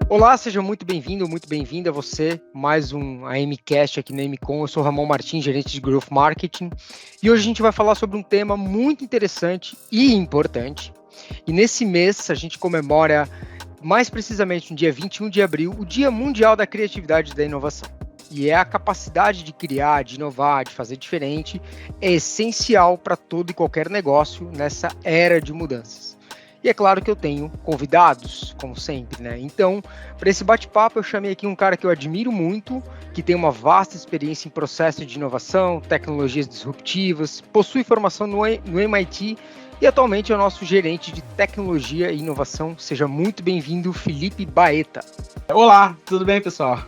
Olá, seja muito bem-vindo, muito bem-vinda a você, mais um AMcast aqui na MCon. Eu sou Ramon Martins, gerente de Growth Marketing, e hoje a gente vai falar sobre um tema muito interessante e importante. E nesse mês a gente comemora, mais precisamente no dia 21 de abril, o Dia Mundial da Criatividade e da Inovação. E é a capacidade de criar, de inovar, de fazer diferente, é essencial para todo e qualquer negócio nessa era de mudanças. E é claro que eu tenho convidados, como sempre, né? Então, para esse bate-papo, eu chamei aqui um cara que eu admiro muito, que tem uma vasta experiência em processo de inovação, tecnologias disruptivas, possui formação no MIT e atualmente é o nosso gerente de tecnologia e inovação. Seja muito bem-vindo, Felipe Baeta. Olá, tudo bem, pessoal?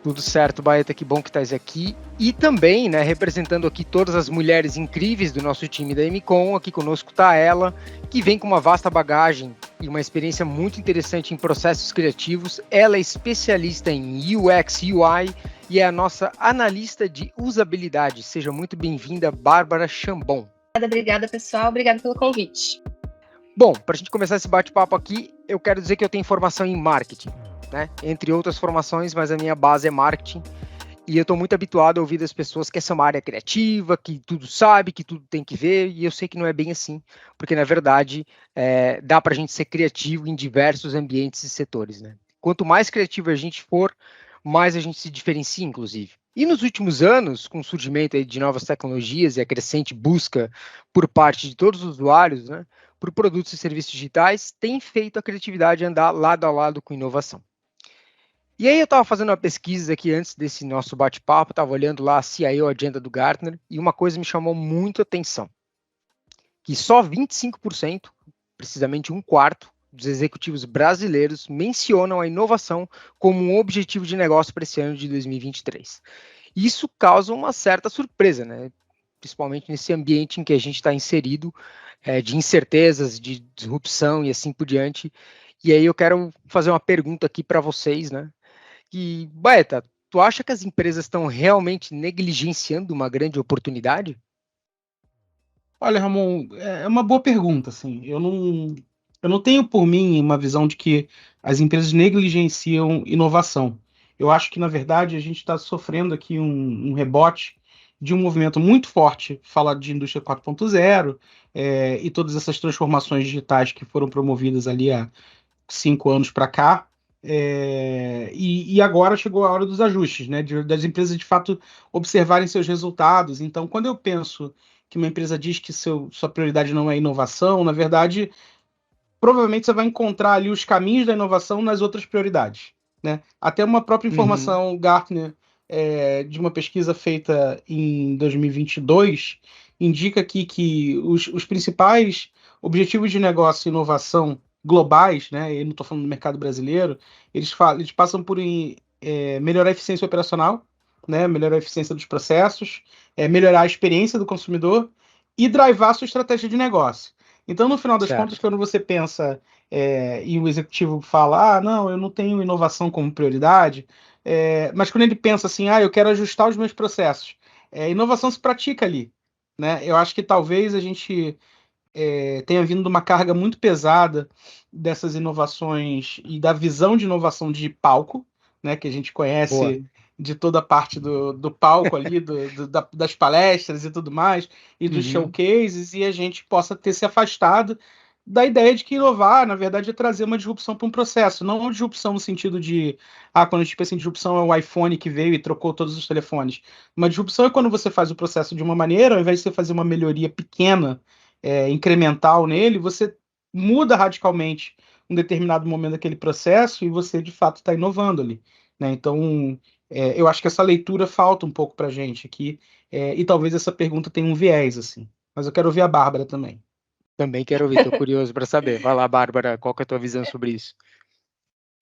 Tudo certo, Baeta, que bom que estás aqui. E também, né, representando aqui todas as mulheres incríveis do nosso time da MCon, aqui conosco está ela, que vem com uma vasta bagagem e uma experiência muito interessante em processos criativos. Ela é especialista em UX, UI e é a nossa analista de usabilidade. Seja muito bem-vinda, Bárbara Chambon. Obrigada, pessoal. Obrigada pelo convite. Bom, para a gente começar esse bate-papo aqui, eu quero dizer que eu tenho formação em marketing, né? Entre outras formações, mas a minha base é marketing. E eu estou muito habituado a ouvir das pessoas que essa é uma área criativa, que tudo sabe, que tudo tem que ver, e eu sei que não é bem assim, porque na verdade dá para a gente ser criativo em diversos ambientes e setores, né? Quanto mais criativo a gente for, mais a gente se diferencia, inclusive. E nos últimos anos, com o surgimento aí de novas tecnologias e a crescente busca por parte de todos os usuários, né, por produtos e serviços digitais, tem feito a criatividade andar lado a lado com inovação. E aí eu estava fazendo uma pesquisa aqui antes desse nosso bate-papo, estava olhando lá a CIO Agenda do Gartner, e uma coisa me chamou muito a atenção, que só 25%, precisamente um quarto, dos executivos brasileiros mencionam a inovação como um objetivo de negócio para esse ano de 2023. Isso causa uma certa surpresa, né? Principalmente nesse ambiente em que a gente está inserido, de incertezas, de disrupção e assim por diante. E aí eu quero fazer uma pergunta aqui para vocês, né? E, Baeta, tu acha que as empresas estão realmente negligenciando uma grande oportunidade? Olha, Ramon, é uma boa pergunta, assim. Eu não tenho por mim uma visão de que as empresas negligenciam inovação. Eu acho que, na verdade, a gente está sofrendo aqui um rebote de um movimento muito forte, falar de indústria 4.0, e todas essas transformações digitais que foram promovidas ali há 5 anos para cá. E agora chegou a hora dos ajustes, né? Das empresas de fato observarem seus resultados. Então, quando eu penso que uma empresa diz que sua prioridade não é inovação, na verdade, provavelmente você vai encontrar ali os caminhos da inovação nas outras prioridades, né? Até uma própria informação Gartner, de uma pesquisa feita em 2022, indica aqui que os principais objetivos de negócio e inovação globais, né? Eu não estou falando do mercado brasileiro, eles passam por melhorar a eficiência operacional, né? Melhorar a eficiência dos processos, melhorar a experiência do consumidor e drivar a sua estratégia de negócio. Então, no final das contas, quando você pensa e o executivo fala, não, eu não tenho inovação como prioridade, mas quando ele pensa assim, eu quero ajustar os meus processos, inovação se pratica ali, né? Eu acho que talvez a gente tenha vindo de uma carga muito pesada dessas inovações e da visão de inovação de palco, né, que a gente conhece Boa. de toda a parte do palco ali, das palestras e tudo mais, e dos showcases, e a gente possa ter se afastado da ideia de que inovar, na verdade, é trazer uma disrupção para um processo, não uma disrupção no sentido de, quando a gente pensa em disrupção é o iPhone que veio e trocou todos os telefones. Uma disrupção é quando você faz o processo de uma maneira, ao invés de você fazer uma melhoria pequena, incremental nele, você muda radicalmente um determinado momento daquele processo e você, de fato, está inovando ali, né? Então, eu acho que essa leitura falta um pouco para a gente aqui, e talvez essa pergunta tenha um viés, assim. Mas eu quero ouvir a Bárbara também. Também quero ouvir, estou curioso para saber. Vai lá, Bárbara, qual que é a tua visão sobre isso?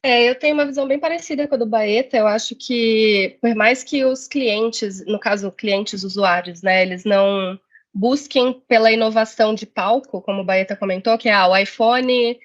Eu tenho uma visão bem parecida com a do Baeta. Eu acho que, por mais que os clientes, no caso, clientes usuários, né, eles não busquem pela inovação de palco, como o Baeta comentou, que é o iPhone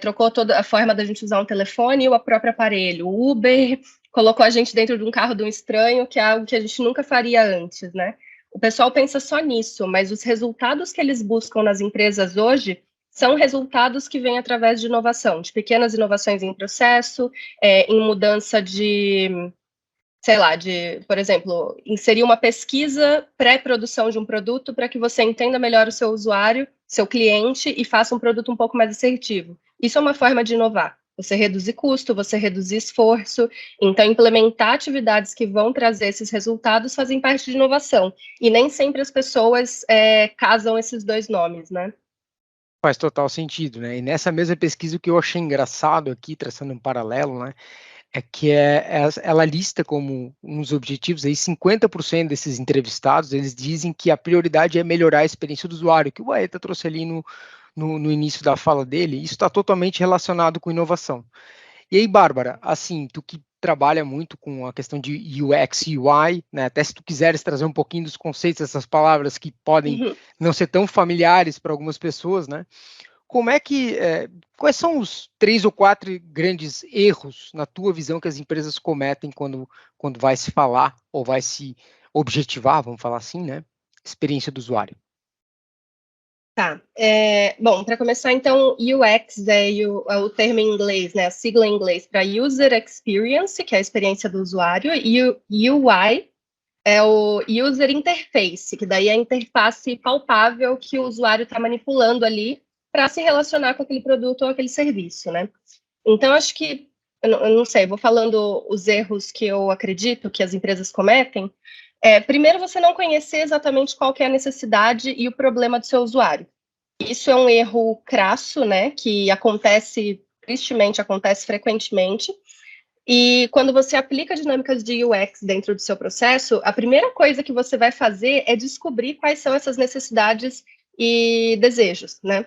trocou toda a forma da gente usar um telefone e o próprio aparelho. O Uber colocou a gente dentro de um carro de um estranho, que é algo que a gente nunca faria antes, né? O pessoal pensa só nisso, mas os resultados que eles buscam nas empresas hoje são resultados que vêm através de inovação, de pequenas inovações em processo, em mudança de, sei lá, por exemplo, inserir uma pesquisa pré-produção de um produto para que você entenda melhor o seu usuário, seu cliente, e faça um produto um pouco mais assertivo. Isso é uma forma de inovar. Você reduzir custo, você reduzir esforço. Então, implementar atividades que vão trazer esses resultados fazem parte de inovação. E nem sempre as pessoas casam esses dois nomes, né? Faz total sentido, né? E nessa mesma pesquisa, o que eu achei engraçado aqui, traçando um paralelo, né? É que ela lista como uns objetivos aí 50% desses entrevistados, eles dizem que a prioridade é melhorar a experiência do usuário, que o Baeta trouxe ali no início da fala dele. Isso está totalmente relacionado com inovação. E aí, Bárbara, assim, tu que trabalha muito com a questão de UX e UI, né? Até se tu quiseres trazer um pouquinho dos conceitos, essas palavras que podem não ser tão familiares para algumas pessoas, né? Como é que, quais são os 3 ou 4 grandes erros, na tua visão, que as empresas cometem quando vai se falar ou vai se objetivar, vamos falar assim, né? Experiência do usuário. Tá. Bom, para começar, então, UX é o termo em inglês, né? A sigla em inglês para User Experience, que é a experiência do usuário, e o UI é o User Interface, que daí é a interface palpável que o usuário está manipulando ali para se relacionar com aquele produto ou aquele serviço, né? Então, acho que, eu não sei, vou falando os erros que eu acredito que as empresas cometem. Primeiro, você não conhecer exatamente qual que é a necessidade e o problema do seu usuário. Isso é um erro crasso, né, que acontece, tristemente, acontece frequentemente. E quando você aplica dinâmicas de UX dentro do seu processo, a primeira coisa que você vai fazer é descobrir quais são essas necessidades e desejos, né?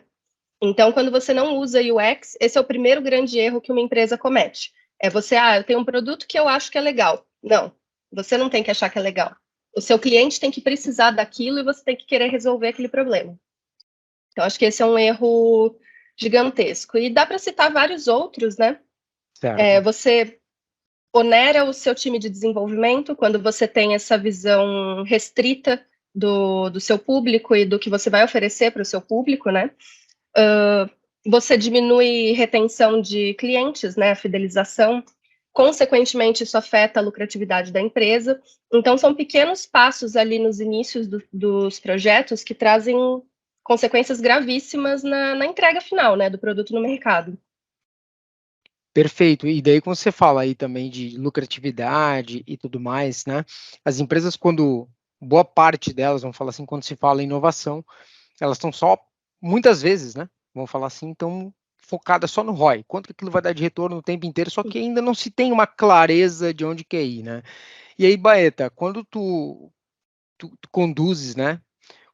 Então, quando você não usa UX, esse é o primeiro grande erro que uma empresa comete. Eu tenho um produto que eu acho que é legal. Não, você não tem que achar que é legal. O seu cliente tem que precisar daquilo e você tem que querer resolver aquele problema. Então, acho que esse é um erro gigantesco. E dá para citar vários outros, né? Certo. Você onera o seu time de desenvolvimento quando você tem essa visão restrita do seu público e do que você vai oferecer para o seu público, né? Você diminui retenção de clientes, né? A fidelização. Consequentemente, isso afeta a lucratividade da empresa. Então, são pequenos passos ali nos inícios dos projetos que trazem consequências gravíssimas na entrega final, né, do produto no mercado. Perfeito. E daí, quando você fala aí também de lucratividade e tudo mais, né? As empresas, boa parte delas, vamos falar assim, quando se fala em inovação, elas estão muitas vezes, né? Vamos falar assim, estão focadas só no ROI. Quanto que aquilo vai dar de retorno o tempo inteiro, só que ainda não se tem uma clareza de onde quer ir, né? E aí, Baeta, quando tu conduzes, né,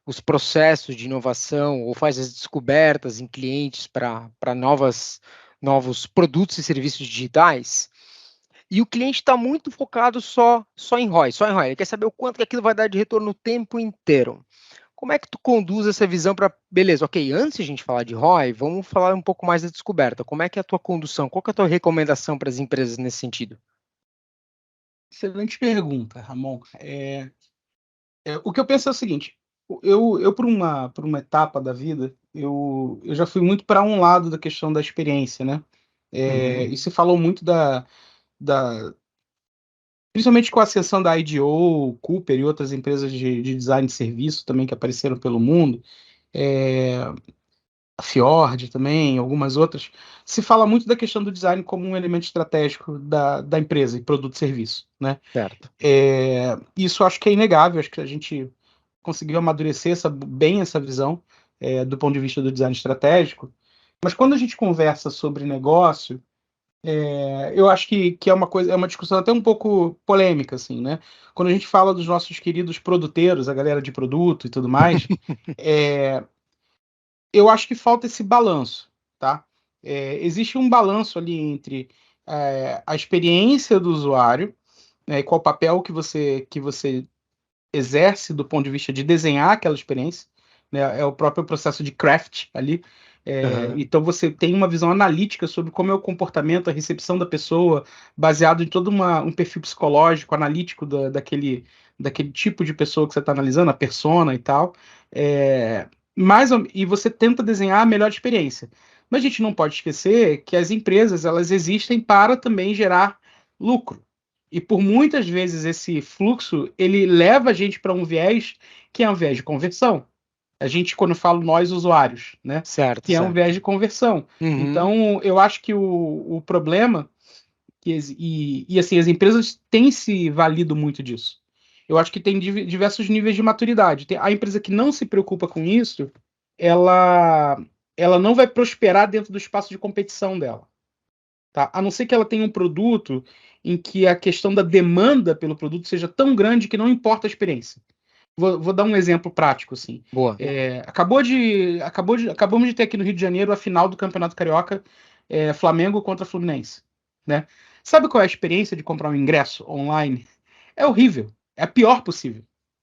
os processos de inovação ou faz as descobertas em clientes para novos produtos e serviços digitais, e o cliente está muito focado só em ROI, ele quer saber o quanto que aquilo vai dar de retorno o tempo inteiro. Como é que tu conduz essa visão para, beleza, ok, antes de a gente falar de ROI, vamos falar um pouco mais da descoberta. Como é que é a tua condução? Qual que é a tua recomendação para as empresas nesse sentido? Excelente pergunta, Ramon. O que eu penso é o seguinte: eu por uma etapa da vida, eu já fui muito para um lado da questão da experiência, né? E se falou muito da principalmente com a ascensão da IDEO, Cooper e outras empresas de design de serviço também que apareceram pelo mundo, a Fjord também, algumas outras, se fala muito da questão do design como um elemento estratégico da empresa e produto e serviço, né? Certo. Isso acho que é inegável, acho que a gente conseguiu amadurecer bem essa visão do ponto de vista do design estratégico, mas quando a gente conversa sobre negócio, eu acho que é uma discussão até um pouco polêmica, assim, né? Quando a gente fala dos nossos queridos produteiros, a galera de produto e tudo mais, eu acho que falta esse balanço, tá? Existe um balanço ali entre a experiência do usuário, né, e qual o papel que você exerce do ponto de vista de desenhar aquela experiência, né? É o próprio processo de craft ali. Então você tem uma visão analítica sobre como é o comportamento, a recepção da pessoa, baseado em todo um perfil psicológico, analítico daquele tipo de pessoa que você está analisando, a persona e tal. e você tenta desenhar a melhor experiência. Mas a gente não pode esquecer que as empresas, elas existem para também gerar lucro. E por muitas vezes esse fluxo, ele leva a gente para um viés que é um viés de conversão. A gente, quando fala nós usuários, né? Certo, Que é um certo. viés de conversão. Uhum. Então, eu acho que o problema, assim, as empresas têm se valido muito disso. Eu acho que tem diversos níveis de maturidade. A empresa que não se preocupa com isso, ela não vai prosperar dentro do espaço de competição dela. Tá? A não ser que ela tenha um produto em que a questão da demanda pelo produto seja tão grande que não importa a experiência. Vou dar um exemplo prático, assim. Boa. Acabamos de ter aqui no Rio de Janeiro a final do Campeonato Carioca, Flamengo contra Fluminense, né? Sabe qual é a experiência de comprar um ingresso online? É horrível. É a pior possível,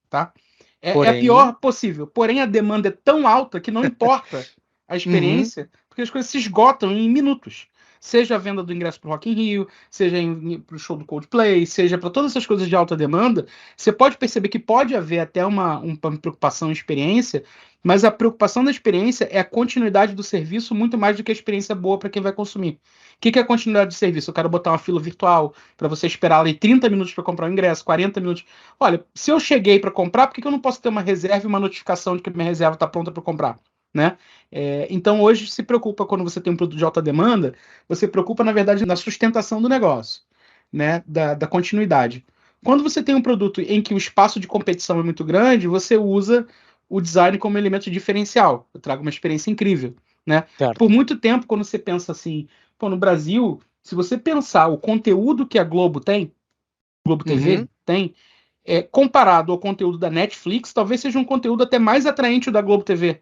tá? É a pior possível. Porém, a demanda é tão alta que não importa a experiência, porque as coisas se esgotam em minutos. Seja a venda do ingresso para o Rock in Rio, seja para o show do Coldplay, seja para todas essas coisas de alta demanda, você pode perceber que pode haver até uma preocupação em experiência, mas a preocupação da experiência é a continuidade do serviço muito mais do que a experiência boa para quem vai consumir. O que é a continuidade do serviço? Eu quero botar uma fila virtual para você esperar ali 30 minutos para comprar o ingresso, 40 minutos. Olha, se eu cheguei para comprar, por que eu não posso ter uma reserva e uma notificação de que a minha reserva está pronta para comprar? Né? Então, hoje, se preocupa quando você tem um produto de alta demanda, você preocupa, na verdade, na sustentação do negócio, né? Da continuidade. Quando você tem um produto em que o espaço de competição é muito grande, você usa o design como elemento diferencial. Eu trago uma experiência incrível, né? Por muito tempo, quando você pensa assim, pô, no Brasil, se você pensar o conteúdo que a Globo tem, Globo TV tem, comparado ao conteúdo da Netflix, talvez seja um conteúdo até mais atraente o da Globo TV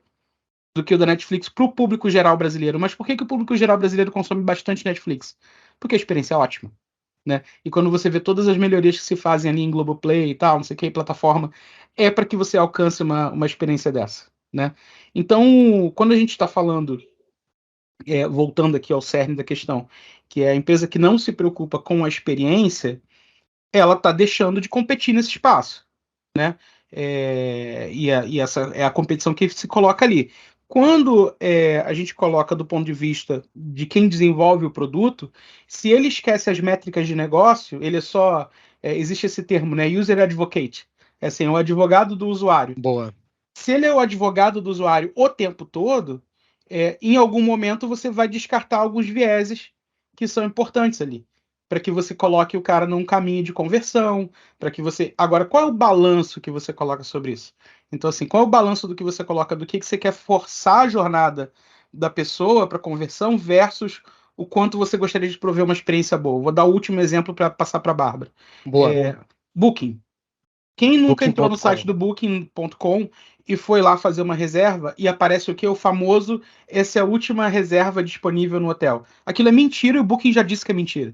do que o da Netflix para o público geral brasileiro. Mas por que o público geral brasileiro consome bastante Netflix? Porque a experiência é ótima. Né? E quando você vê todas as melhorias que se fazem ali em Globoplay e tal, não sei o que, plataforma, é para que você alcance uma experiência dessa. Né? Então, quando a gente está falando, voltando aqui ao cerne da questão, que é a empresa que não se preocupa com a experiência, ela está deixando de competir nesse espaço. Né? E essa é a competição que se coloca ali. Quando a gente coloca do ponto de vista de quem desenvolve o produto, se ele esquece as métricas de negócio, ele só. Existe esse termo, né? User advocate. É assim, o advogado do usuário. Boa. Se ele é o advogado do usuário o tempo todo, em algum momento você vai descartar alguns vieses que são importantes ali, para que você coloque o cara num caminho de conversão, para que você... Agora, qual é o balanço que você coloca sobre isso? Então, assim, qual é o balanço do que você coloca, do que você quer forçar a jornada da pessoa para conversão versus o quanto você gostaria de prover uma experiência boa? Vou dar o último exemplo para passar para a Bárbara. Boa. Booking. Quem nunca entrou no Booking.com. site do Booking.com e foi lá fazer uma reserva e aparece o que? O famoso, essa é a última reserva disponível no hotel. Aquilo é mentira e o Booking já disse que é mentira.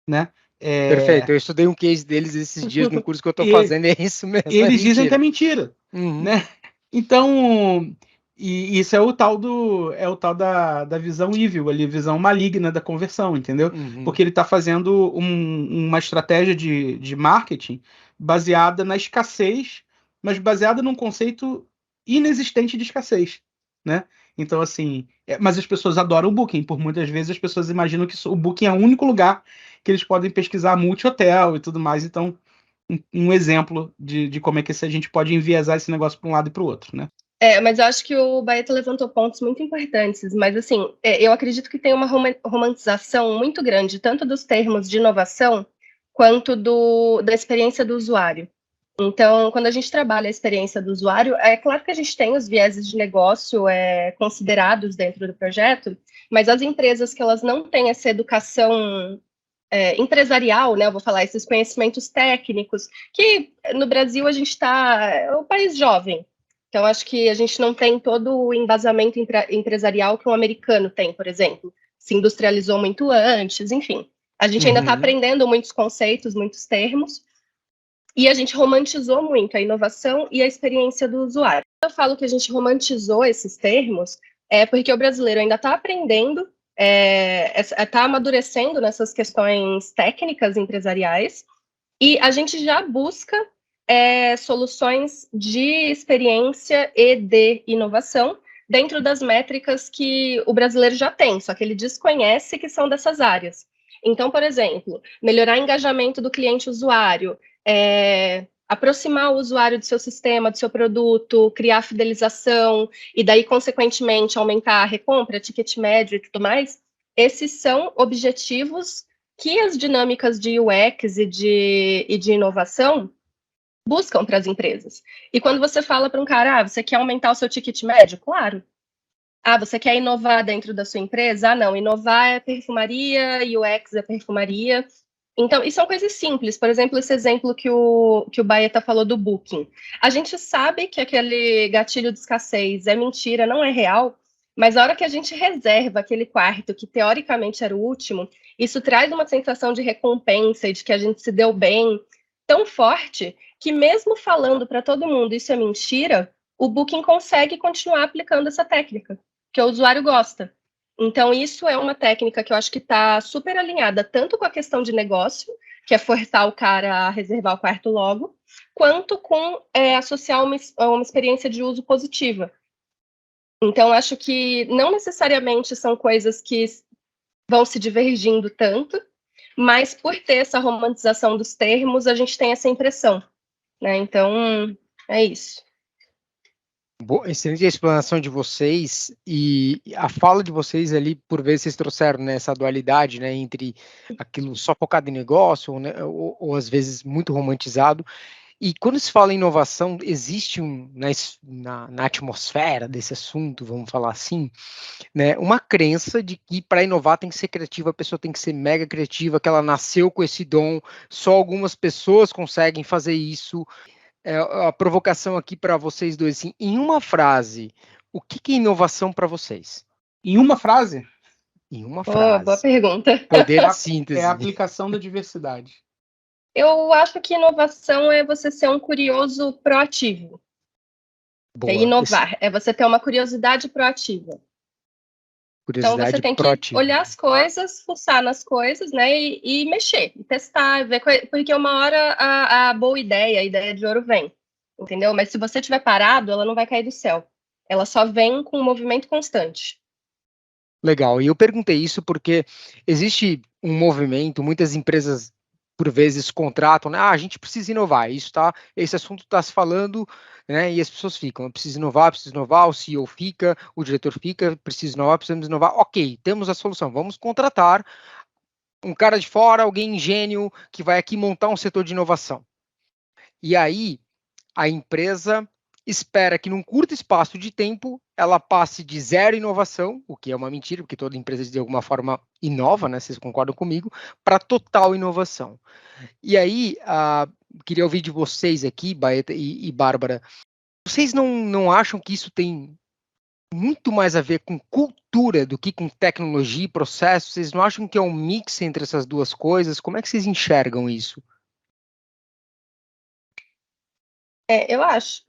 Né? Perfeito, eu estudei um case deles esses dias no curso que eu estou fazendo, e é isso mesmo. Eles dizem que é mentira. Né? Então, e isso é o tal da visão evil, ali, visão maligna da conversão, entendeu? Porque ele está fazendo uma estratégia de marketing baseada na escassez, mas baseada num conceito inexistente de escassez, né? Então, assim, mas as pessoas adoram o Booking, por muitas vezes as pessoas imaginam que o Booking é o único lugar que eles podem pesquisar multi-hotel e tudo mais, então um exemplo de como é que a gente pode enviesar esse negócio para um lado e para o outro, né? Mas eu acho que o Baeta levantou pontos muito importantes, mas assim, eu acredito que tem uma romantização muito grande, tanto dos termos de inovação, quanto da experiência do usuário. Então, quando a gente trabalha a experiência do usuário, é claro que a gente tem os vieses de negócio considerados dentro do projeto, mas as empresas que elas não têm essa educação empresarial, né, eu vou falar, esses conhecimentos técnicos, que no Brasil a gente está, é um país jovem, então acho que a gente não tem todo o embasamento empresarial que um americano tem, por exemplo, se industrializou muito antes, enfim. A gente ainda está aprendendo muitos conceitos, muitos termos, e a gente romantizou muito a inovação e a experiência do usuário. Eu falo que a gente romantizou esses termos, porque o brasileiro ainda está aprendendo, está amadurecendo nessas questões técnicas empresariais, e a gente já busca soluções de experiência e de inovação dentro das métricas que o brasileiro já tem, só que ele desconhece que são dessas áreas. Então, por exemplo, melhorar o engajamento do cliente usuário, aproximar o usuário do seu sistema, do seu produto, criar fidelização e daí, consequentemente, aumentar a recompra, ticket médio e tudo mais, esses são objetivos que as dinâmicas de UX e de inovação buscam para as empresas. E quando você fala para um cara, você quer aumentar o seu ticket médio? Claro. Você quer inovar dentro da sua empresa? Não, inovar é perfumaria, UX é perfumaria. Então, e são coisas simples. Por exemplo, esse exemplo que o Baeta falou do Booking. A gente sabe que aquele gatilho de escassez é mentira, não é real, mas a hora que a gente reserva aquele quarto, que teoricamente era o último, isso traz uma sensação de recompensa e de que a gente se deu bem tão forte que mesmo falando para todo mundo isso é mentira, o Booking consegue continuar aplicando essa técnica, que o usuário gosta. Então, isso é uma técnica que eu acho que está super alinhada tanto com a questão de negócio, que é forçar o cara a reservar o quarto logo, quanto com associar uma experiência de uso positiva. Então, acho que não necessariamente são coisas que vão se divergindo tanto, mas por ter essa romantização dos termos, a gente tem essa impressão, né? Então, é isso. Excelente a explanação de vocês e a fala de vocês ali, por vezes vocês trouxeram, né, essa dualidade, né, entre aquilo só focado em negócio, né, ou às vezes muito romantizado. E quando se fala em inovação, existe na atmosfera desse assunto, vamos falar assim, né, uma crença de que para inovar tem que ser criativa, a pessoa tem que ser mega criativa, que ela nasceu com esse dom, só algumas pessoas conseguem fazer isso. A provocação aqui para vocês dois, assim, em uma frase, o que é inovação para vocês? Em uma frase? Em uma frase. Boa pergunta. Poder de síntese. É a aplicação da diversidade. Eu acho que inovação é você ser um curioso proativo. Boa. É inovar, é você ter uma curiosidade proativa. Então você tem que olhar as coisas, fuçar nas coisas, né, e mexer, e testar, ver, porque uma hora a boa ideia, a ideia de ouro vem, entendeu? Mas se você estiver parado, ela não vai cair do céu. Ela só vem com um movimento constante. Legal, e eu perguntei isso porque existe um movimento, muitas empresas por vezes contratam, né? A gente precisa inovar, esse assunto está se falando, né? E as pessoas ficam, preciso inovar, o CEO fica, o diretor fica, preciso inovar, precisamos inovar. Ok, temos a solução, vamos contratar um cara de fora, alguém gênio, que vai aqui montar um setor de inovação. E aí, a empresa espera que num curto espaço de tempo ela passe de zero inovação, o que é uma mentira, porque toda empresa de alguma forma inova, né? Vocês concordam comigo, para total inovação. E aí, queria ouvir de vocês aqui, Baeta e Bárbara, vocês não acham que isso tem muito mais a ver com cultura do que com tecnologia e processo? Vocês não acham que é um mix entre essas duas coisas? Como é que vocês enxergam isso? Eu acho.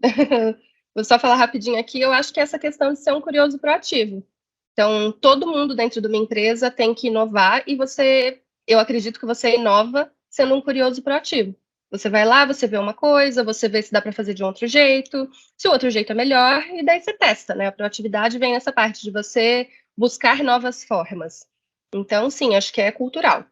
Vou só falar rapidinho aqui, eu acho que é essa questão de ser um curioso proativo. Então, todo mundo dentro de uma empresa tem que inovar e eu acredito que você inova sendo um curioso proativo. Você vai lá, você vê uma coisa, você vê se dá para fazer de um outro jeito, se o outro jeito é melhor, e daí você testa, né? A proatividade vem nessa parte de você buscar novas formas. Então, sim, acho que é cultural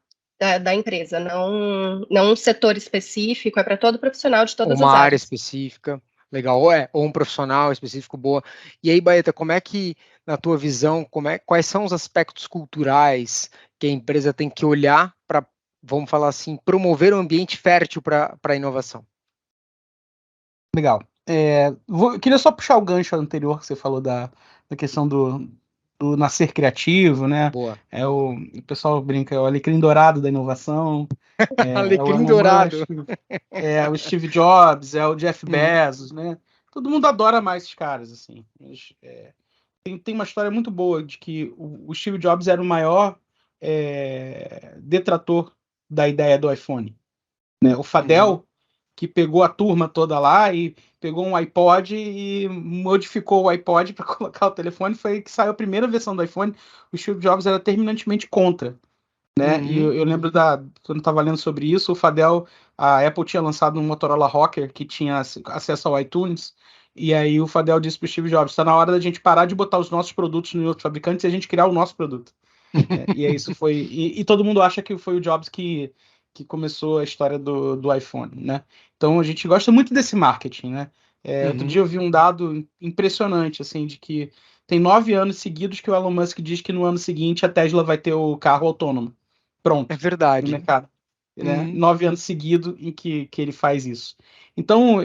da empresa, não um setor específico, é para todo profissional de todas as áreas. Uma área específica, legal, ou um profissional específico, boa. E aí, Baeta, como é que, na tua visão, quais são os aspectos culturais que a empresa tem que olhar para, vamos falar assim, promover um ambiente fértil para a inovação? Legal. Queria só puxar o gancho anterior que você falou da questão do nascer criativo, né? Boa. O pessoal brinca, é o alecrim dourado da inovação. Alecrim dourado. O Steve Jobs, é o Jeff Bezos, né? Todo mundo adora mais esses caras, assim. Tem uma história muito boa de que o Steve Jobs era o maior detrator da ideia do iPhone, né? O Fadel, que pegou a turma toda lá e pegou um iPod e modificou o iPod para colocar o telefone, foi que saiu a primeira versão do iPhone. O Steve Jobs era terminantemente contra. né? E eu lembro quando eu estava lendo sobre isso, a Apple tinha lançado um Motorola Rocker que tinha acesso ao iTunes, e aí o Fadel disse para o Steve Jobs: está na hora da gente parar de botar os nossos produtos nos outros fabricantes e a gente criar o nosso produto. E aí isso foi. E todo mundo acha que foi o Jobs que começou a história do iPhone, né? Então a gente gosta muito desse marketing, né? Outro dia eu vi um dado impressionante, assim, de que tem 9 anos seguidos que o Elon Musk diz que no ano seguinte a Tesla vai ter o carro autônomo. É Pronto, no verdade. mercado. Né? 9 anos seguidos em que ele faz isso. Então,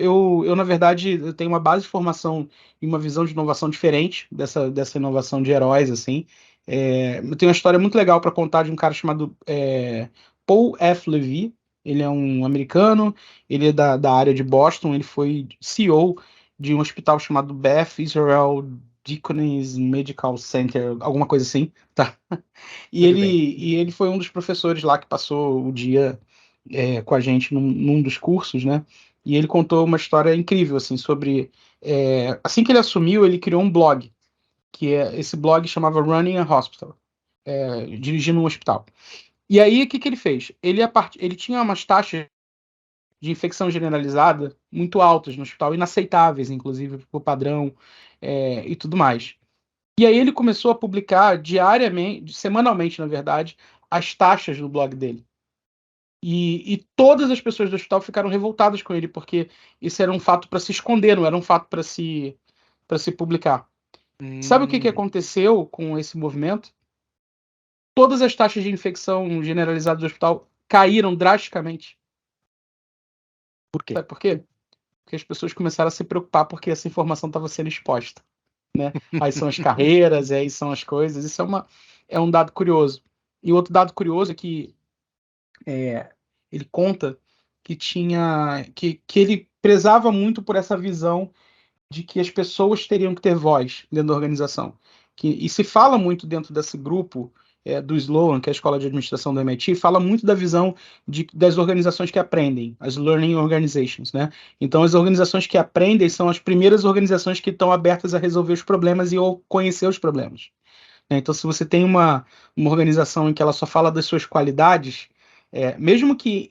na verdade, eu tenho uma base de formação e uma visão de inovação diferente dessa inovação de heróis, assim. Eu tenho uma história muito legal para contar de um cara chamado Paul F. Levy. Ele é um americano, ele é da área de Boston, ele foi CEO de um hospital chamado Beth Israel Deaconess Medical Center, alguma coisa assim, tá? E ele foi um dos professores lá que passou o dia com a gente num dos cursos, né? E ele contou uma história incrível, assim, sobre... assim que ele assumiu, ele criou um blog, esse blog chamava Running a Hospital, dirigindo um hospital. E aí, o que ele fez? Ele tinha umas taxas de infecção generalizada muito altas no hospital, inaceitáveis, inclusive, para o padrão e tudo mais. E aí ele começou a publicar diariamente, semanalmente, na verdade, as taxas no blog dele. E todas as pessoas do hospital ficaram revoltadas com ele, porque isso era um fato para se esconder, não era um fato para se publicar. Sabe o que aconteceu com esse movimento? Todas as taxas de infecção generalizada do hospital caíram drasticamente. Por quê? Sabe por quê? Porque as pessoas começaram a se preocupar porque essa informação estava sendo exposta. Né? Aí são as carreiras, aí são as coisas. Isso é um dado curioso. E outro dado curioso é que ele conta que ele prezava muito por essa visão de que as pessoas teriam que ter voz dentro da organização. E se fala muito dentro desse grupo do Sloan, que é a escola de administração do MIT, fala muito da visão das organizações que aprendem, as learning organizations, né? Então, as organizações que aprendem são as primeiras organizações que estão abertas a resolver os problemas e ou conhecer os problemas. Então, se você tem uma organização em que ela só fala das suas qualidades, mesmo que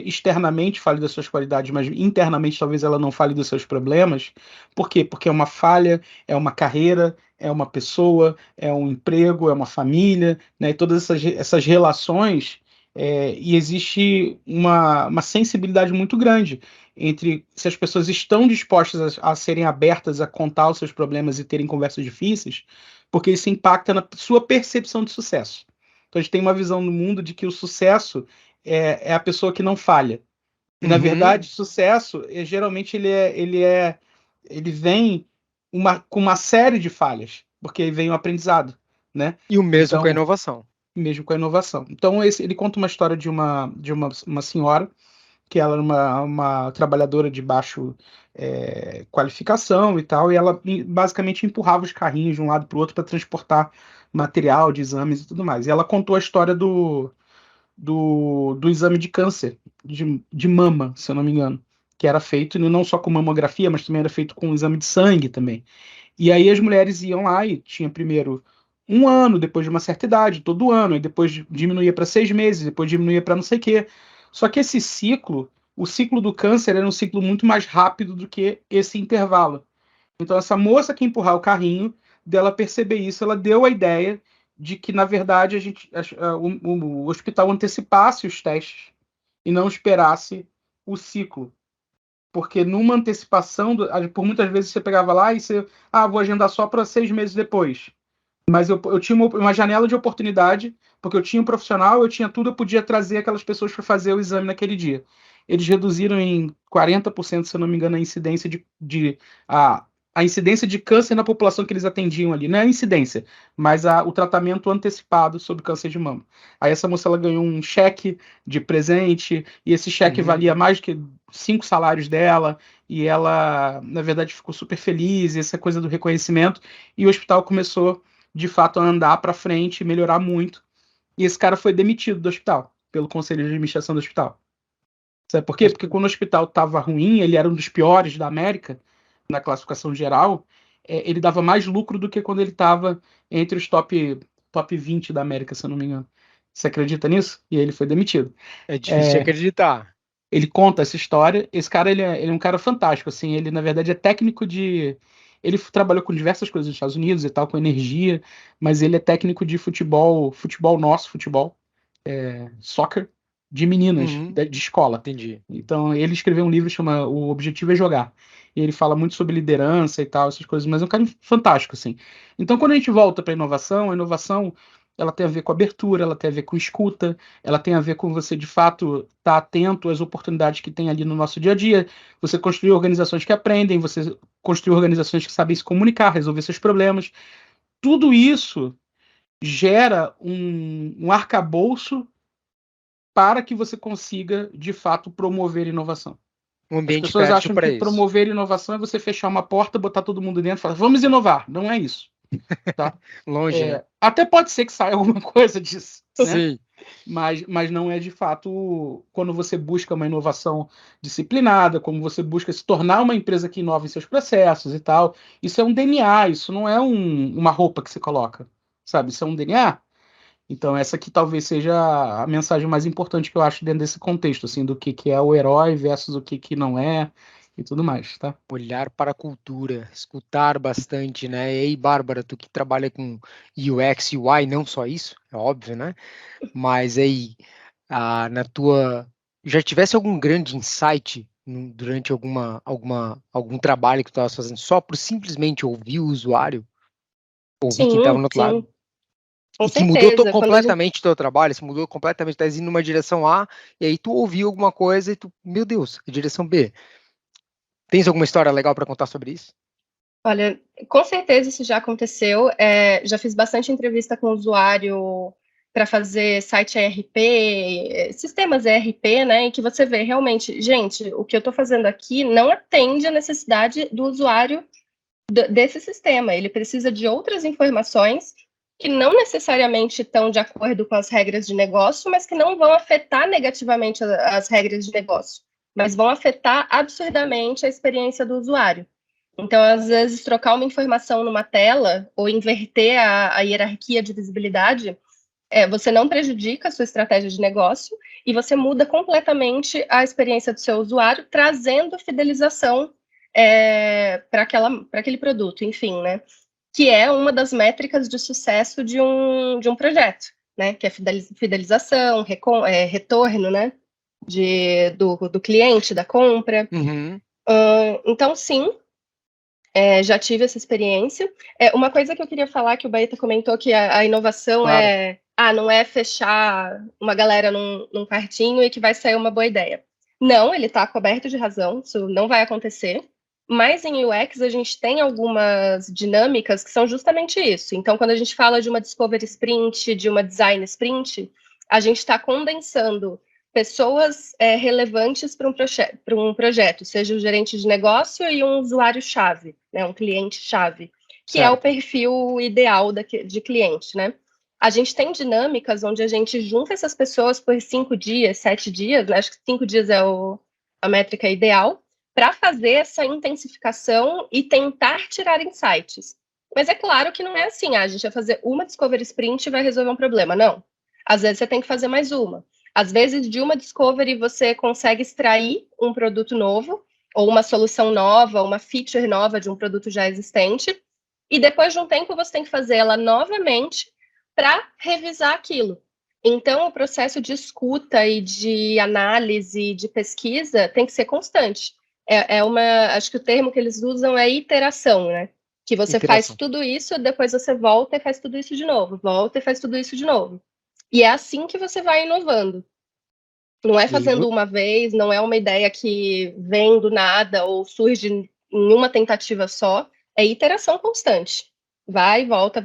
externamente fale das suas qualidades, mas internamente talvez ela não fale dos seus problemas. Por quê? Porque é uma falha, é uma carreira, é uma pessoa, é um emprego, é uma família, né? E todas essas relações, e existe uma sensibilidade muito grande entre se as pessoas estão dispostas a serem abertas a contar os seus problemas e terem conversas difíceis, porque isso impacta na sua percepção de sucesso. Então a gente tem uma visão no mundo de que o sucesso é a pessoa que não falha. E na verdade, sucesso geralmente ele vem com uma série de falhas, porque aí vem o aprendizado, né? E o mesmo com a Então, inovação. mesmo com a inovação. Então ele conta uma história de uma senhora que ela era uma trabalhadora de baixa qualificação e tal, e ela basicamente empurrava os carrinhos de um lado para o outro para transportar material de exames e tudo mais. E ela contou a história do exame de câncer de mama, se eu não me engano, que era feito não só com mamografia, mas também era feito com exame de sangue também. E aí as mulheres iam lá e tinha primeiro 1 ano, depois de uma certa idade, todo ano, e depois diminuía para 6 meses, depois diminuía para não sei o quê. Só que o ciclo do câncer era um ciclo muito mais rápido do que esse intervalo. Então, essa moça que empurrar o carrinho, dela perceber isso, ela deu a ideia de que, na verdade, o hospital antecipasse os testes e não esperasse o ciclo. Porque numa antecipação, por muitas vezes você pegava lá e você, vou agendar só para 6 meses depois. Mas eu tinha uma janela de oportunidade, porque eu tinha um profissional, eu tinha tudo, eu podia trazer aquelas pessoas para fazer o exame naquele dia. Eles reduziram em 40%, se eu não me engano, a incidência a incidência de câncer na população que eles atendiam ali. Não é a incidência, mas o tratamento antecipado sobre câncer de mama. Aí essa moça ela ganhou um cheque de presente, e esse cheque valia mais que 5 salários dela, e ela, na verdade, ficou super feliz, essa coisa do reconhecimento, e o hospital começou de fato a andar para frente, melhorar muito. E esse cara foi demitido do hospital, pelo conselho de administração do hospital. Sabe por quê? Porque quando o hospital estava ruim, ele era um dos piores da América, na classificação geral, ele dava mais lucro do que quando ele estava entre os top 20 da América, se eu não me engano. Você acredita nisso? E ele foi demitido. É difícil de acreditar. Ele conta essa história. Esse cara, ele é um cara fantástico, assim. Ele, na verdade, é técnico de... Ele trabalhou com diversas coisas nos Estados Unidos e tal, com energia, mas ele é técnico de futebol, futebol, soccer, de meninas, Uhum, de escola. entendi. Então, ele escreveu um livro que chama O Objetivo é Jogar. E ele fala muito sobre liderança e tal, essas coisas, mas é um cara fantástico, assim. Então, quando a gente volta para a inovação, ela tem a ver com abertura, ela tem a ver com escuta, ela tem a ver com você, de fato, estar atento às oportunidades que tem ali no nosso dia a dia, você construir organizações que aprendem, você construir organizações que sabem se comunicar, resolver seus problemas. Tudo isso gera um arcabouço para que você consiga, de fato, promover inovação. Um As ambiente pessoas fértil acham para que isso. promover inovação é você fechar uma porta, botar todo mundo dentro e falar, vamos inovar. Não é isso, tá? Longe, né? Até pode ser que saia alguma coisa disso, né? Sim. Mas não é de fato quando você busca uma inovação disciplinada, como você busca se tornar uma empresa que inova em seus processos e tal. Isso é um DNA, isso não é uma roupa que você coloca, sabe? Isso é um DNA. Então, essa aqui talvez seja a mensagem mais importante que eu acho dentro desse contexto, assim, do que é o herói versus o que não é e tudo mais, tá? Olhar para a cultura, escutar bastante, né? E aí, Bárbara, tu que trabalha com UX, UI, não só isso, é óbvio, né? Mas aí, na tua, já tivesse algum grande insight durante algum trabalho que tu estava fazendo só por simplesmente ouvir o usuário, ouvir quem estava Sim, no outro lado, sim, com e que mudou certeza. Quando a gente completamente o teu trabalho, se mudou completamente, tá indo numa direção A, e aí tu ouviu alguma coisa e tu, meu Deus, a direção B. Tens alguma história legal para contar sobre isso? Olha, com certeza isso já aconteceu. Já fiz bastante entrevista com o usuário para fazer site ERP, sistemas ERP, né? Em que você vê realmente, gente, o que eu estou fazendo aqui não atende a necessidade do usuário desse sistema. Ele precisa de outras informações que não necessariamente estão de acordo com as regras de negócio, mas que não vão afetar negativamente as regras de negócio, mas vão afetar absurdamente a experiência do usuário. Então, às vezes, trocar uma informação numa tela ou inverter a hierarquia de visibilidade, você não prejudica a sua estratégia de negócio e você muda completamente a experiência do seu usuário, trazendo fidelização para aquele produto, enfim, né? Que é uma das métricas de sucesso de um projeto, né? Que é fidelização, retorno, né? Do cliente, da compra. Uhum. Então, sim, já tive essa experiência. Uma coisa que eu queria falar, que o Baeta comentou, que a inovação Claro. não é fechar uma galera num quartinho e que vai sair uma boa ideia. Não, ele está coberto de razão, isso não vai acontecer. Mas em UX a gente tem algumas dinâmicas que são justamente isso. Então, quando a gente fala de uma Discovery Sprint, de uma Design Sprint, a gente está condensando pessoas relevantes para um projeto, seja o gerente de negócio e um usuário-chave, né, um cliente-chave, que é o Certo. perfil ideal de cliente, né? A gente tem dinâmicas onde a gente junta essas pessoas por 5 dias, 7 dias, né? Acho que 5 dias é a métrica ideal, para fazer essa intensificação e tentar tirar insights. Mas é claro que não é assim, a gente vai fazer uma Discovery Sprint e vai resolver um problema. Não. Às vezes você tem que fazer mais uma. Às vezes, de uma Discovery, você consegue extrair um produto novo, ou uma solução nova, uma feature nova de um produto já existente, e depois de um tempo você tem que fazer ela novamente para revisar aquilo. Então, o processo de escuta e de análise, de pesquisa, tem que ser constante. Acho que o termo que eles usam é iteração, né? Que você faz Interação. tudo isso, depois você volta e faz tudo isso de novo, volta e faz tudo isso de novo. E é assim que você vai inovando. Não é E aí, fazendo uma vez, não é uma ideia que vem do nada ou surge em uma tentativa só, é iteração constante. Vai, volta,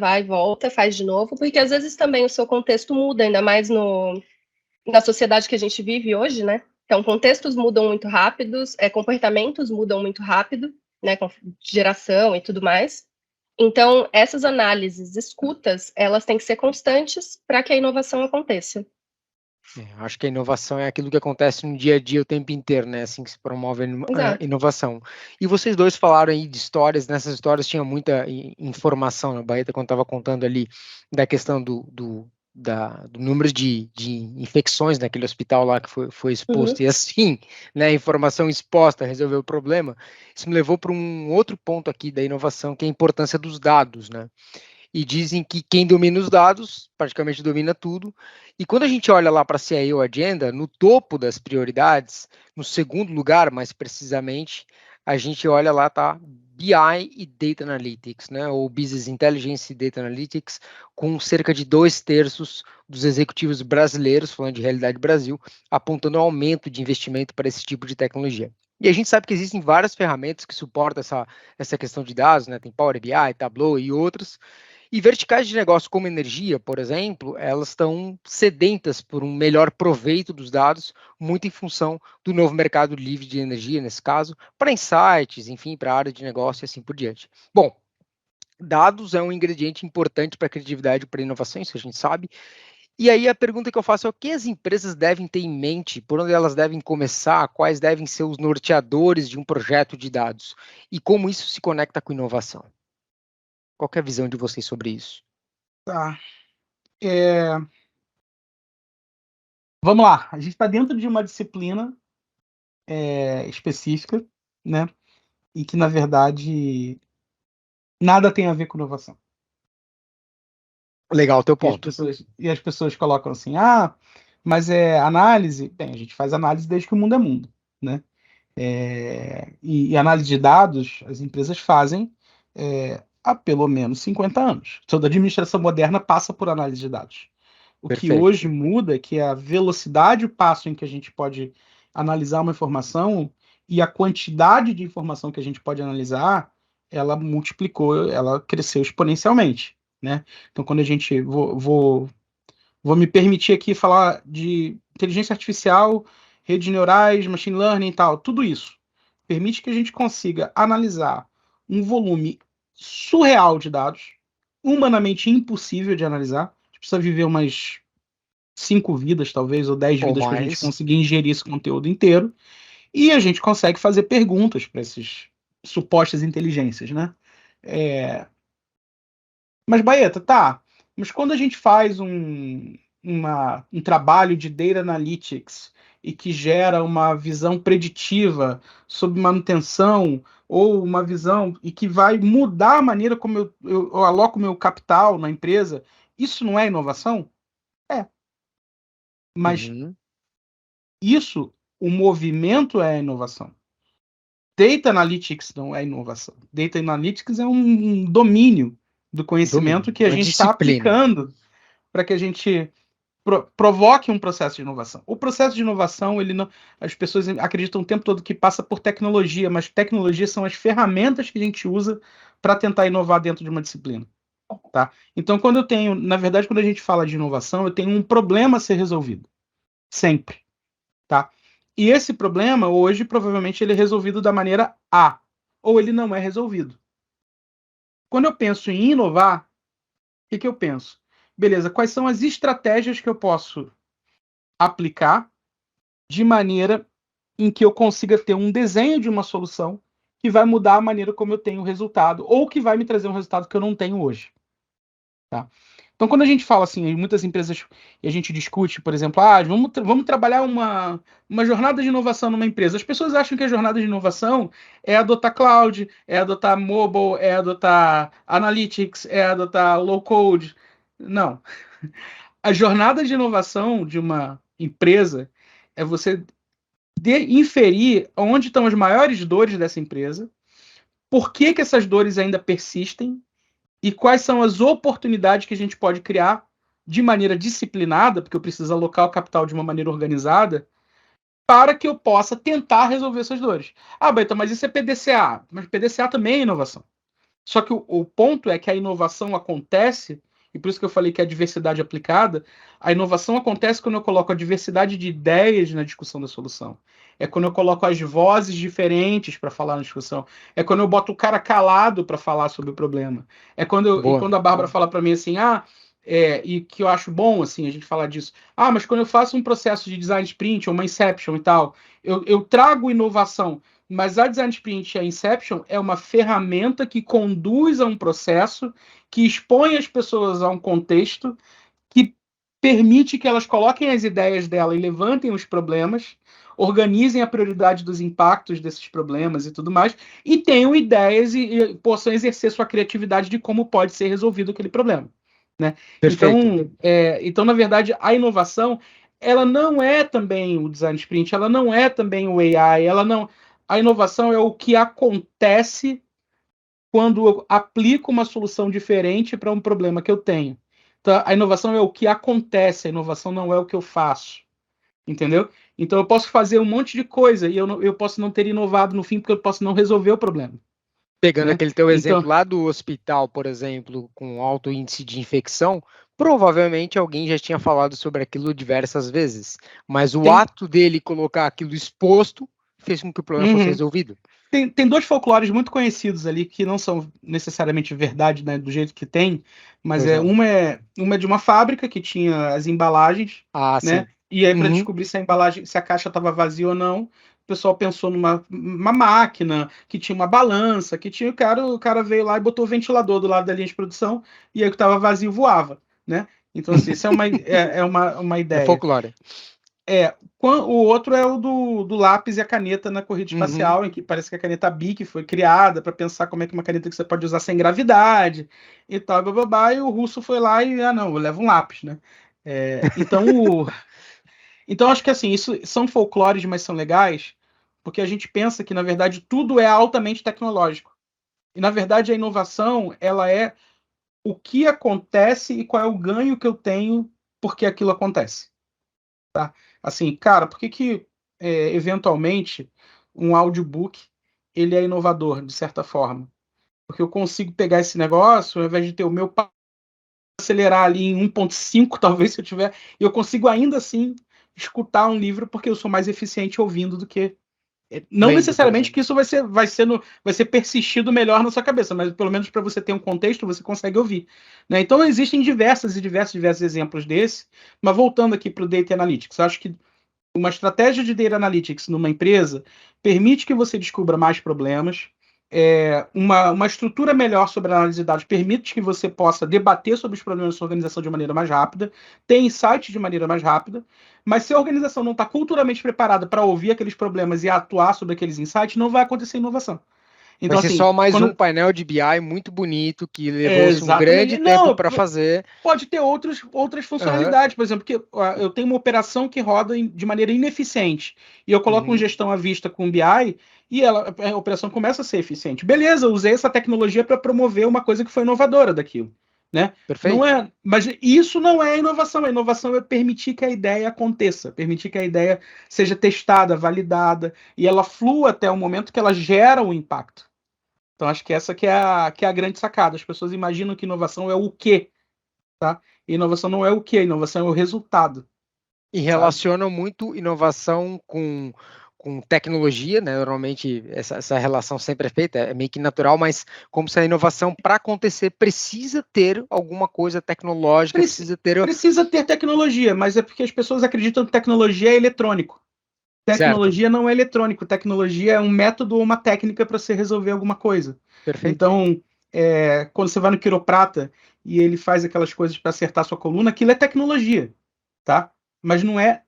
faz de novo, porque às vezes também o seu contexto muda, ainda mais na sociedade que a gente vive hoje, né? Então, contextos mudam muito rápidos, comportamentos mudam muito rápido, né? Com geração e tudo mais. Então, essas análises escutas, elas têm que ser constantes para que a inovação aconteça. Acho que a inovação é aquilo que acontece no dia a dia o tempo inteiro, né? Assim que se promove a Exato. inovação. E vocês dois falaram aí de histórias, nessas histórias tinha muita informação, na Baeta, quando estava contando ali da questão do número de infecções naquele hospital lá que foi exposto, e assim, né, a informação exposta resolveu o problema, isso me levou para um outro ponto aqui da inovação, que é a importância dos dados, né? E dizem que quem domina os dados praticamente domina tudo. E quando a gente olha lá para a CIO Agenda, no topo das prioridades, no segundo lugar, mais precisamente, a gente olha lá, tá? BI e Data Analytics, né? Ou Business Intelligence e Data Analytics, com cerca de 2/3 dos executivos brasileiros, falando de realidade Brasil, apontando um aumento de investimento para esse tipo de tecnologia. E a gente sabe que existem várias ferramentas que suportam essa questão de dados, né? Tem Power BI, Tableau e outras. E verticais de negócio como energia, por exemplo, elas estão sedentas por um melhor proveito dos dados, muito em função do novo mercado livre de energia, nesse caso, para insights, enfim, para a área de negócio e assim por diante. Bom, dados é um ingrediente importante para a criatividade e para a inovação, isso a gente sabe. E aí a pergunta que eu faço é o que as empresas devem ter em mente, por onde elas devem começar, quais devem ser os norteadores de um projeto de dados e como isso se conecta com inovação. Qual que é a visão de vocês sobre isso? Tá. Vamos lá. A gente está dentro de uma disciplina específica, né? E que, na verdade, nada tem a ver com inovação. Legal, teu E as ponto. pessoas colocam assim, mas é análise. Bem, a gente faz análise desde que o mundo é mundo, né? E análise de dados, as empresas fazem há pelo menos 50 anos. Toda administração moderna passa por análise de dados. O que Perfeito. hoje muda é que a velocidade, o passo em que a gente pode analisar uma informação e a quantidade de informação que a gente pode analisar, ela multiplicou, ela cresceu exponencialmente, né? Então, quando a gente vou me permitir aqui falar de inteligência artificial, redes neurais, machine learning e tal, tudo isso permite que a gente consiga analisar um volume surreal de dados, humanamente impossível de analisar. A gente precisa viver umas 5 vidas, talvez, ou 10 Ou vidas para a gente mais. conseguir ingerir esse conteúdo inteiro. E a gente consegue fazer perguntas para essas supostas inteligências, né? Mas, Baeta, tá. Mas quando a gente faz um trabalho de data analytics e que gera uma visão preditiva sobre manutenção ou uma visão e que vai mudar a maneira como eu aloco meu capital na empresa, isso não é inovação? É. Mas isso, o movimento é a inovação. Data Analytics não é inovação. Data Analytics é um domínio do conhecimento que a Uma gente está disciplina. aplicando para que a gente provoque um processo de inovação. O processo de inovação, ele não, as pessoas acreditam o tempo todo que passa por tecnologia, mas tecnologia são as ferramentas que a gente usa para tentar inovar dentro de uma disciplina. Tá? Então, na verdade, quando a gente fala de inovação, eu tenho um problema a ser resolvido. Sempre. Tá? E esse problema, hoje, provavelmente, ele é resolvido da maneira A, ou ele não é resolvido. Quando eu penso em inovar, o que eu penso? Beleza, quais são as estratégias que eu posso aplicar de maneira em que eu consiga ter um desenho de uma solução que vai mudar a maneira como eu tenho o resultado, ou que vai me trazer um resultado que eu não tenho hoje. Tá? Então, quando a gente fala assim, em muitas empresas, e a gente discute, por exemplo, vamos trabalhar uma jornada de inovação numa empresa. As pessoas acham que a jornada de inovação é adotar cloud, é adotar mobile, é adotar analytics, é adotar low code. Não. A jornada de inovação de uma empresa é você inferir onde estão as maiores dores dessa empresa, por que essas dores ainda persistem e quais são as oportunidades que a gente pode criar de maneira disciplinada, porque eu preciso alocar o capital de uma maneira organizada, para que eu possa tentar resolver essas dores. Beto, mas isso é PDCA. Mas PDCA também é inovação. Só que o ponto é que a inovação acontece, e por isso que eu falei que é a diversidade aplicada, a inovação acontece quando eu coloco a diversidade de ideias na discussão da solução. É quando eu coloco as vozes diferentes para falar na discussão. É quando eu boto o cara calado para falar sobre o problema. Quando a Bárbara fala para mim assim, e que eu acho bom assim a gente falar disso. Mas quando eu faço um processo de design sprint ou uma inception e tal, eu trago inovação. Mas a Design Sprint e a Inception é uma ferramenta que conduz a um processo, que expõe as pessoas a um contexto, que permite que elas coloquem as ideias dela e levantem os problemas, organizem a prioridade dos impactos desses problemas e tudo mais, e tenham ideias e possam exercer sua criatividade de como pode ser resolvido aquele problema, né? Perfeito. Então, na verdade, a inovação, ela não é também o design sprint, ela não é também o AI, a inovação é o que acontece quando eu aplico uma solução diferente para um problema que eu tenho. Então, a inovação é o que acontece, a inovação não é o que eu faço. Entendeu? Então eu posso fazer um monte de coisa e eu posso não ter inovado no fim porque eu posso não resolver o problema. Pegando Né? aquele teu Então, exemplo lá do hospital, por exemplo, com alto índice de infecção, provavelmente alguém já tinha falado sobre aquilo diversas vezes, mas o tem, ato dele colocar aquilo exposto fez com que o problema fosse uhum. resolvido. Tem dois folclores muito conhecidos ali que não são necessariamente verdade, né, do jeito que tem, mas Pois não. uma é de uma fábrica que tinha as embalagens, Ah, né? sim. E aí para Uhum. descobrir se a embalagem, se a caixa estava vazia ou não, o pessoal pensou numa uma máquina que tinha uma balança, que tinha o cara veio lá e botou o ventilador do lado da linha de produção e aí o que estava vazio voava, né? Então assim, isso uma É ideia. folclore. O outro é o do lápis e a caneta na corrida Uhum. espacial, em que parece que a caneta Bic foi criada para pensar como é que uma caneta que você pode usar sem gravidade e tal, bababá, e o russo foi lá e, não, eu levo um lápis, né? Então, acho que assim, isso são folclores, mas são legais, porque a gente pensa que, na verdade, tudo é altamente tecnológico. E, na verdade, a inovação, ela é o que acontece e qual é o ganho que eu tenho porque aquilo acontece. Assim, cara, por que eventualmente um audiobook ele é inovador de certa forma? Porque eu consigo pegar esse negócio, ao invés de ter o meu acelerar ali em 1.5, talvez se eu tiver, eu consigo ainda assim escutar um livro porque eu sou mais eficiente ouvindo do que não Lendo, por necessariamente exemplo. que isso vai ser persistido melhor na sua cabeça, mas pelo menos para você ter um contexto, você consegue ouvir. Né? Então existem diversos exemplos desse, mas voltando aqui para o Data Analytics, eu acho que uma estratégia de Data Analytics numa empresa permite que você descubra mais problemas, uma estrutura melhor sobre a análise de dados permite que você possa debater sobre os problemas da sua organização de maneira mais rápida, ter insights de maneira mais rápida, mas se a organização não está culturalmente preparada para ouvir aqueles problemas e atuar sobre aqueles insights, não vai acontecer inovação. Vai Então, ser assim, só mais um quando. painel de BI muito bonito que levou-se um Exatamente. grande tempo Não, para fazer. pode ter outras Aham. funcionalidades, por exemplo, que eu tenho uma operação que roda de maneira ineficiente e eu coloco uma Uhum. gestão à vista com BI e a operação começa a ser eficiente. Beleza, eu usei essa tecnologia para promover uma coisa que foi inovadora daquilo, né? Não Perfeito. é, mas isso não é inovação. A inovação é permitir que a ideia aconteça, permitir que a ideia seja testada, validada e ela flua até o momento que ela gera um impacto. Então acho que essa que é a grande sacada. As pessoas imaginam que inovação é o quê? Tá? E inovação não é o que, inovação é o resultado, E sabe? relacionam muito inovação com tecnologia, né? Normalmente essa relação sempre é feita, é meio que natural, mas como se a inovação para acontecer precisa ter alguma coisa tecnológica, Preci- precisa ter. Precisa ter tecnologia, mas é porque as pessoas acreditam que tecnologia é eletrônico. Certo, Tecnologia não é eletrônico, tecnologia é um método ou uma técnica para você resolver alguma coisa. perfeito. Então, quando você vai no quiroprata e ele faz aquelas coisas para acertar sua coluna, aquilo é tecnologia, tá? Mas não é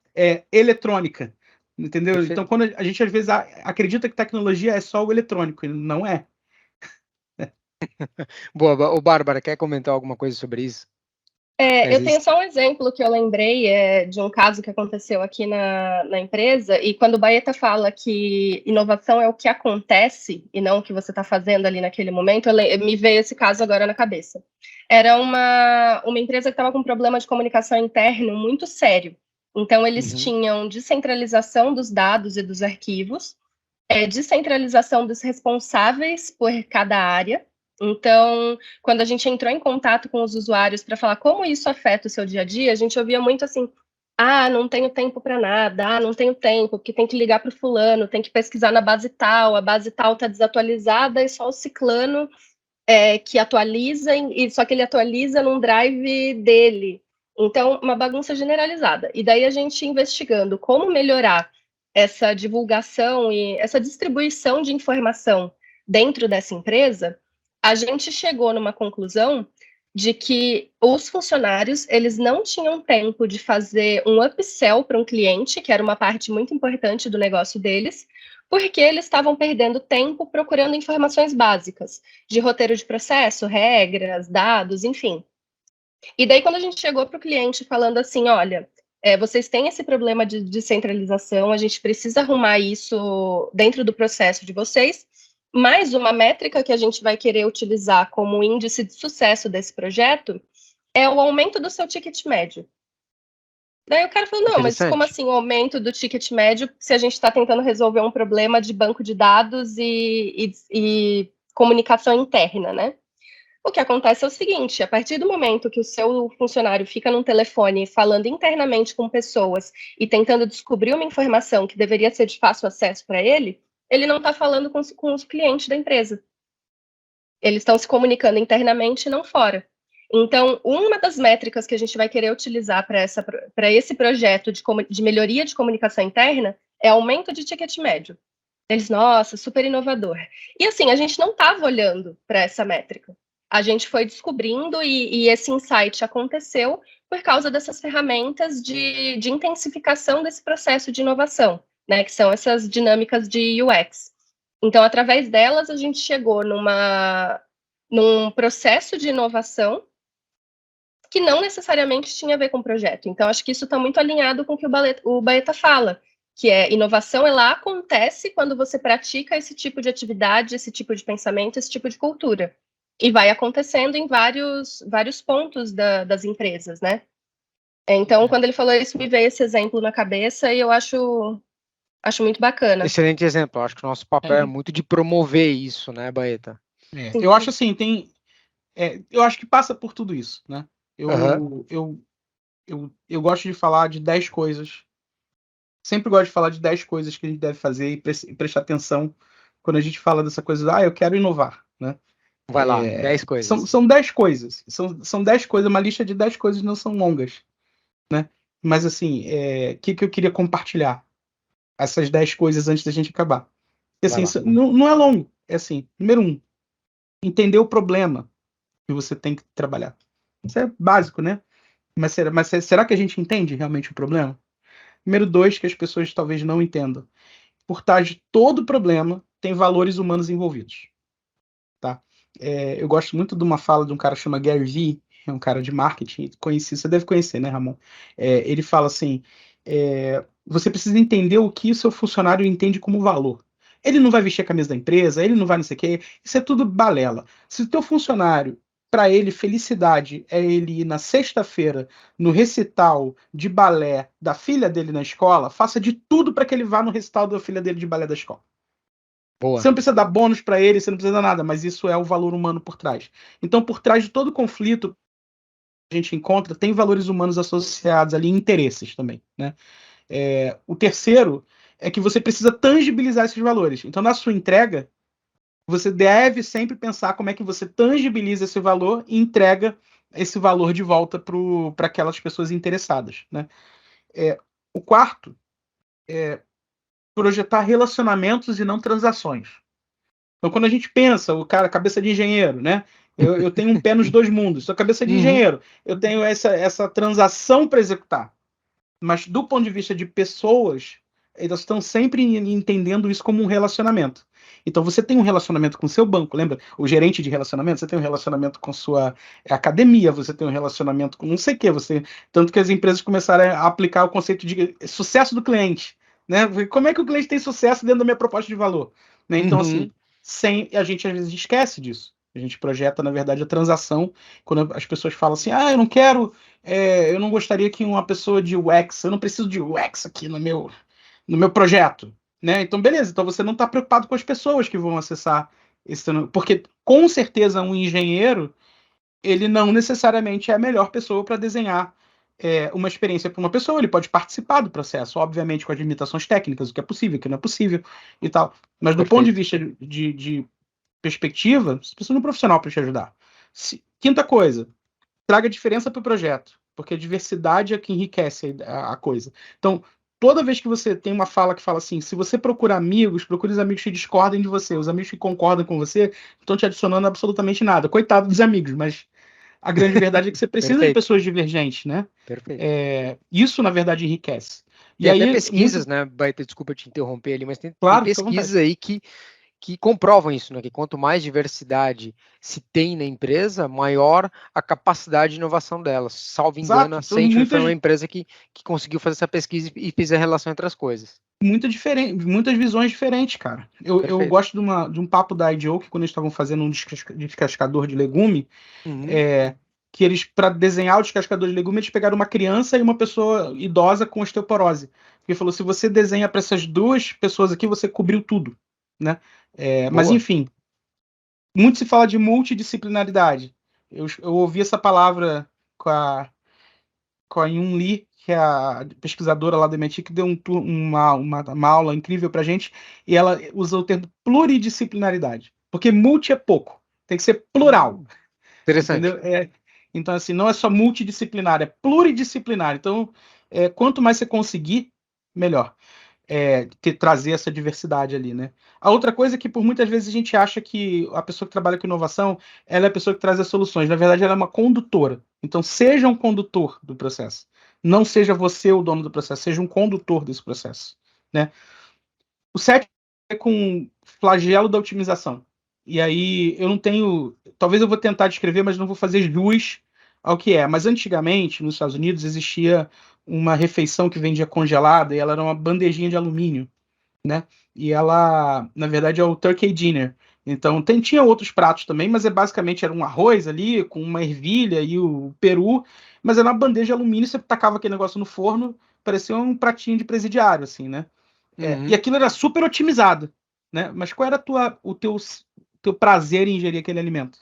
eletrônica, entendeu? Então, Perfeito. quando a gente às vezes acredita que tecnologia é só o eletrônico, e não é. Boa, o Bárbara, quer comentar alguma coisa sobre isso? Eu tenho só um exemplo que eu lembrei de um caso que aconteceu aqui na empresa, e quando o Baeta fala que inovação é o que acontece e não o que você está fazendo ali naquele momento, me veio esse caso agora na cabeça. Era uma empresa que estava com um problema de comunicação interno muito sério. Então, eles Uhum. tinham descentralização dos dados e dos arquivos, descentralização dos responsáveis por cada área. Então, quando a gente entrou em contato com os usuários para falar como isso afeta o seu dia a dia, a gente ouvia muito assim: ah, não tenho tempo para nada, ah, não tenho tempo, porque tem que ligar para o fulano, tem que pesquisar na base tal, a base tal está desatualizada e só o ciclano que atualiza, e só que ele atualiza num drive dele. Então, uma bagunça generalizada. E daí a gente investigando como melhorar essa divulgação e essa distribuição de informação dentro dessa empresa, a gente chegou numa conclusão de que os funcionários, eles não tinham tempo de fazer um upsell para um cliente, que era uma parte muito importante do negócio deles, porque eles estavam perdendo tempo procurando informações básicas, de roteiro de processo, regras, dados, enfim. E daí, quando a gente chegou para o cliente falando assim, olha, vocês têm esse problema de descentralização, a gente precisa arrumar isso dentro do processo de vocês, mas uma métrica que a gente vai querer utilizar como índice de sucesso desse projeto é o aumento do seu ticket médio. Daí o cara falou, não, mas como assim o aumento do ticket médio se a gente está tentando resolver um problema de banco de dados e comunicação interna, né? O que acontece é o seguinte, a partir do momento que o seu funcionário fica num telefone falando internamente com pessoas e tentando descobrir uma informação que deveria ser de fácil acesso para ele não está falando com os clientes da empresa. Eles estão se comunicando internamente e não fora. Então, uma das métricas que a gente vai querer utilizar para esse projeto de melhoria de comunicação interna é aumento de ticket médio. Eles, nossa, super inovador. E assim, a gente não estava olhando para essa métrica. A gente foi descobrindo e esse insight aconteceu por causa dessas ferramentas de intensificação desse processo de inovação, né, que são essas dinâmicas de UX. Então, através delas, a gente chegou num processo de inovação que não necessariamente tinha a ver com o projeto. Então, acho que isso está muito alinhado com o que o Baeta fala, que é inovação, ela acontece quando você pratica esse tipo de atividade, esse tipo de pensamento, esse tipo de cultura. E vai acontecendo em vários pontos das empresas, né? Então, quando ele falou isso, me veio esse exemplo na cabeça e eu acho muito bacana. Excelente exemplo. Acho que o nosso papel é muito de promover isso, né, Baeta? Eu acho assim, eu acho que passa por tudo isso, né? Eu gosto de falar de 10 coisas. Sempre gosto de falar de 10 coisas que a gente deve fazer e prestar atenção quando a gente fala dessa coisa, eu quero inovar, né? Vai lá, 10 coisas. São 10 coisas. São 10 coisas, uma lista de 10 coisas não são longas, né? Mas assim, que eu queria compartilhar? Essas 10 coisas antes da gente acabar. E, assim, não é longo. É assim, número 1, entender o problema que você tem que trabalhar. Isso é básico, né? Mas será que a gente entende realmente o problema? Número 2, que as pessoas talvez não entendam. Por trás de todo problema, tem valores humanos envolvidos. Tá? Eu gosto muito de uma fala de um cara que chama Gary Vee, é um cara de marketing, você deve conhecer, né, Ramon? Ele fala assim, você precisa entender o que o seu funcionário entende como valor. Ele não vai vestir a camisa da empresa, ele não vai não sei o quê, isso é tudo balela. Se o teu funcionário, para ele, felicidade é ele ir na sexta-feira no recital de balé da filha dele na escola, faça de tudo para que ele vá no recital da filha dele de balé da escola. Boa. Você não precisa dar bônus para ele, você não precisa dar nada, mas isso é o valor humano por trás. Então, por trás de todo conflito que a gente encontra, tem valores humanos associados ali, interesses também, né? O terceiro é que você precisa tangibilizar esses valores. Então, na sua entrega, você deve sempre pensar como é que você tangibiliza esse valor e entrega esse valor de volta para aquelas pessoas interessadas, né? O quarto é projetar relacionamentos e não transações. Então, quando a gente pensa, o cara, cabeça de engenheiro, né? Eu tenho um pé nos dois mundos, sou cabeça de engenheiro, eu tenho essa transação para executar. Mas, do ponto de vista de pessoas, elas estão sempre entendendo isso como um relacionamento. Então, você tem um relacionamento com o seu banco, lembra? O gerente de relacionamento, você tem um relacionamento com sua academia, você tem um relacionamento com não sei o quê. Tanto que as empresas começaram a aplicar o conceito de sucesso do cliente. Né? Como é que o cliente tem sucesso dentro da minha proposta de valor? Né? Então, assim, a gente às vezes esquece disso. A gente projeta, na verdade, a transação. Quando as pessoas falam assim, eu não quero, eu não gostaria que uma pessoa de UX, eu não preciso de UX aqui no meu projeto. Né? Então, beleza. Então, você não está preocupado com as pessoas que vão acessar esse... Porque, com certeza, um engenheiro, ele não necessariamente é a melhor pessoa para desenhar uma experiência para uma pessoa. Ele pode participar do processo, obviamente, com as limitações técnicas, o que é possível, o que não é possível e tal. Mas, do ponto de vista de perspectiva, você precisa de um profissional para te ajudar. Quinta coisa, traga diferença para o projeto, porque a diversidade é que enriquece a coisa. Então, toda vez que você tem uma fala que fala assim, se você procura amigos, procure os amigos que discordem de você, os amigos que concordam com você, não estão te adicionando absolutamente nada. Coitado dos amigos, mas A grande verdade é que você precisa de Perfeito. pessoas divergentes, né? Perfeito. Isso, na verdade, enriquece. E Tem até aí, pesquisas, né, Baita, desculpa te interromper ali, mas tem claro, fica à pesquisas vontade. aí que comprovam isso, né? Que quanto mais diversidade se tem na empresa, maior a capacidade de inovação dela. Salvo engano, Exato. a Então, Accenture foi uma empresa que conseguiu fazer essa pesquisa e fez a relação entre as coisas. muitas visões diferentes, cara. Eu Perfeito. gosto de um papo da IDEO, que quando eles estavam fazendo um descascador de legume, Uhum. que eles, para desenhar o descascador de legume, eles pegaram uma criança e uma pessoa idosa com osteoporose. Porque falou, se você desenha para essas duas pessoas aqui, você cobriu tudo, né? Mas, Boa. enfim, muito se fala de multidisciplinaridade. Eu ouvi essa palavra com a Yun Lee, que é a pesquisadora lá da MIT, que deu uma aula incrível pra gente, e ela usa o termo pluridisciplinaridade. Porque multi é pouco, tem que ser plural, Interessante. entendeu? Então, assim, não é só multidisciplinar, é pluridisciplinar. Então, quanto mais você conseguir, melhor. Trazer essa diversidade ali, né? A outra coisa é que por muitas vezes a gente acha que a pessoa que trabalha com inovação, ela é a pessoa que traz as soluções. Na verdade, ela é uma condutora. Então, seja um condutor do processo. Não seja você o dono do processo, seja um condutor desse processo, né? O sétimo é com flagelo da otimização. E aí eu não tenho, talvez eu vou tentar descrever, mas não vou fazer jus ao que é. Mas antigamente, nos Estados Unidos, existia uma refeição que vendia congelada e ela era uma bandejinha de alumínio, né? E ela, na verdade, é o turkey dinner. Então, tinha outros pratos também, mas basicamente era um arroz ali, com uma ervilha e o peru, mas era uma bandeja de alumínio, você tacava aquele negócio no forno, parecia um pratinho de presidiário, assim, né? E Uhum. aquilo era super otimizado, né? Mas qual era o teu prazer em ingerir aquele alimento?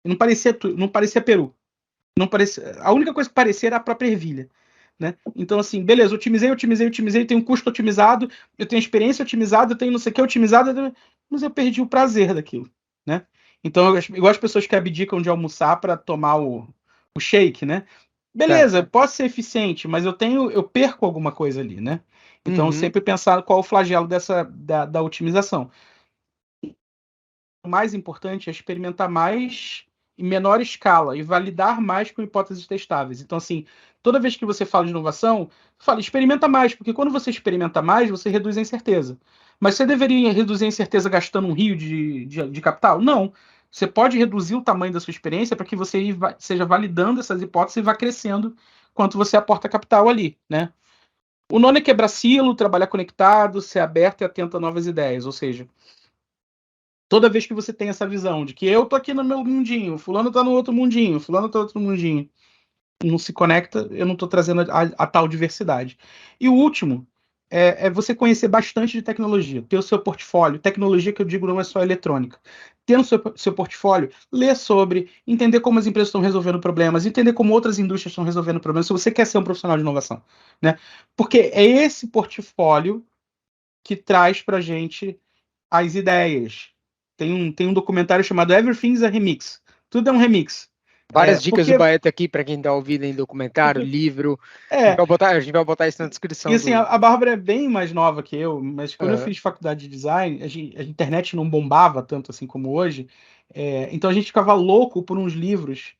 Não parecia peru. Não parecia, a única coisa que parecia era a própria ervilha. Né? Então, assim, beleza, otimizei, tenho um custo otimizado, eu tenho experiência otimizada, eu tenho não sei o que otimizado, mas eu perdi o prazer daquilo. Né? Então, eu gosto de pessoas que abdicam de almoçar para tomar o shake, né? Certo. Beleza, posso ser eficiente, mas eu perco alguma coisa ali, né? Então, Uhum. sempre pensar qual é o flagelo da otimização. O mais importante é experimentar mais em menor escala e validar mais com hipóteses testáveis. Então, assim, toda vez que você fala de inovação, fala, experimenta mais, porque quando você experimenta mais, você reduz a incerteza. Mas você deveria reduzir a incerteza gastando um rio de capital? Não. Você pode reduzir o tamanho da sua experiência para que você seja validando essas hipóteses e vá crescendo quanto você aporta capital ali, né? O nono é quebrar silo, trabalhar conectado, ser aberto e atento a novas ideias. Ou seja, toda vez que você tem essa visão de que eu tô aqui no meu mundinho, fulano tá no outro mundinho, fulano tá no outro mundinho, não se conecta, eu não tô trazendo a tal diversidade. E o último é você conhecer bastante de tecnologia, ter o seu portfólio. Tecnologia que eu digo não é só eletrônica. Ter o seu portfólio, ler sobre, entender como as empresas estão resolvendo problemas, entender como outras indústrias estão resolvendo problemas, se você quer ser um profissional de inovação, né? Porque é esse portfólio que traz pra gente as ideias. Tem um documentário chamado Everything's a Remix. Tudo é um remix. Várias dicas do Porque, Baeta aqui para quem está ouvindo em documentário, porque livro. é, A gente vai botar isso na e descrição assim, a, do. a Bárbara é bem mais nova que eu, mas quando eu Aham. fiz faculdade de design, a internet não bombava tanto assim como hoje, então a gente ficava louco por uns livros,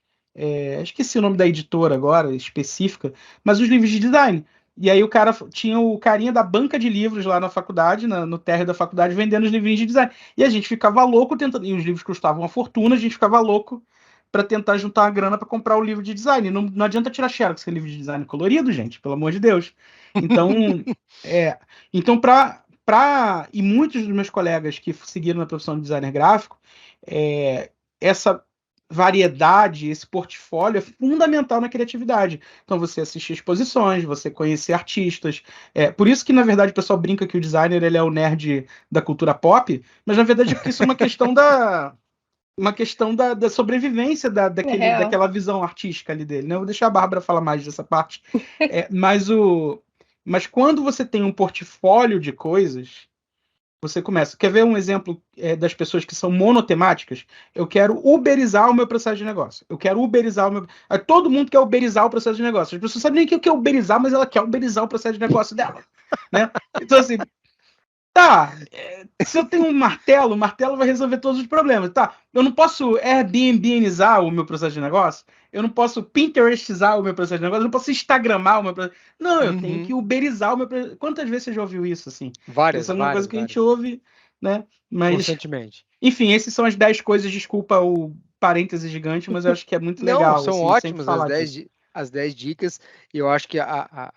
esqueci o nome da editora agora, específica, mas os livros de design. E aí o cara tinha o carinha da banca de livros lá na faculdade, no térreo da faculdade, vendendo os livrinhos de design. E a gente ficava louco tentando, e os livros custavam uma fortuna, a gente ficava louco para tentar juntar uma grana para comprar o livro de design. Não adianta tirar xerox, esse livro de design colorido, gente, pelo amor de Deus. Então, é, então e muitos dos meus colegas que seguiram na profissão de designer gráfico, essa variedade, esse portfólio é fundamental na criatividade. Então, você assistir exposições, você conhecer artistas. Por isso que, na verdade, o pessoal brinca que o designer ele é o nerd da cultura pop, mas, na verdade, é porque isso é uma questão da sobrevivência É real. daquela visão artística ali dele, né? Eu vou deixar a Bárbara falar mais dessa parte. Mas quando você tem um portfólio de coisas, você começa. Quer ver um exemplo das pessoas que são monotemáticas? Eu quero uberizar o meu processo de negócio. Eu quero uberizar o meu. Todo mundo quer uberizar o processo de negócio. As pessoas sabem nem o que é uberizar, mas ela quer uberizar o processo de negócio dela. Né? Então, assim, Tá, se eu tenho um martelo, o martelo vai resolver todos os problemas. Tá, eu não posso Airbnbizar o meu processo de negócio, eu não posso Pinterestizar o meu processo de negócio, eu não posso Instagramar o meu processo. Não, eu tenho que Uberizar o meu processo. Quantas vezes você já ouviu isso, assim? Várias, Isso é uma coisa várias, que a gente várias. ouve, né? Mas, Constantemente. enfim, essas são as 10 coisas, desculpa o parêntese gigante, mas eu acho que é muito Não, legal, são assim, sempre ótimas falar disso. as 10 dicas. E eu acho que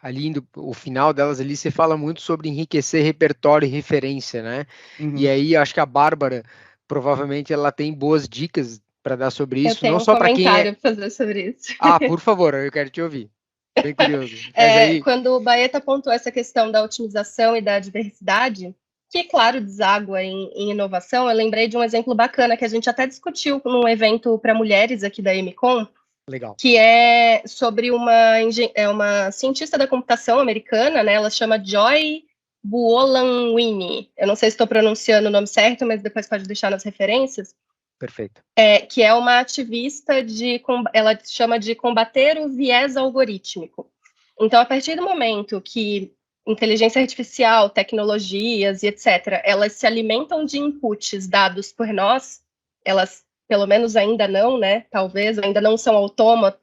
ali, o final delas ali, você fala muito sobre enriquecer repertório e referência, né? E Uhum. aí, acho que a Bárbara, provavelmente, ela tem boas dicas para dar sobre Eu isso, não tenho um só para quem é. comentário para fazer sobre isso. Ah, por favor, eu quero te ouvir. Bem curioso. Mas aí, Quando o Baeta apontou essa questão da otimização e da diversidade, que, claro, deságua em inovação, eu lembrei de um exemplo bacana que a gente até discutiu num evento para mulheres aqui da MCOM, legal. que é sobre uma cientista da computação americana, né? Ela chama Joy Buolanwini. Eu não sei se estou pronunciando o nome certo, mas depois pode deixar nas referências. Perfeito. Que é uma ativista ela chama de combater o viés algorítmico. Então, a partir do momento que inteligência artificial, tecnologias e etc., elas se alimentam de inputs dados por nós, elas, pelo menos ainda não, né? Talvez ainda não são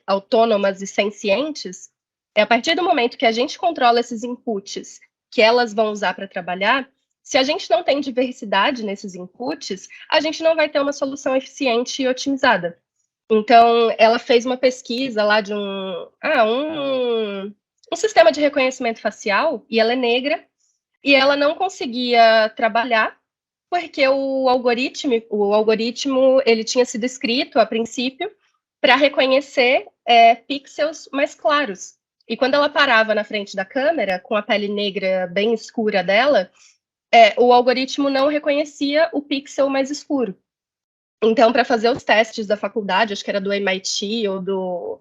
autônomas e sencientes. É a partir do momento que a gente controla esses inputs que elas vão usar para trabalhar, se a gente não tem diversidade nesses inputs, a gente não vai ter uma solução eficiente e otimizada. Então, ela fez uma pesquisa lá de um sistema de reconhecimento facial, e ela é negra, e ela não conseguia trabalhar, porque o algoritmo ele tinha sido escrito, a princípio, para reconhecer pixels mais claros. E quando ela parava na frente da câmera, com a pele negra bem escura dela, o algoritmo não reconhecia o pixel mais escuro. Então, para fazer os testes da faculdade, acho que era do MIT ou do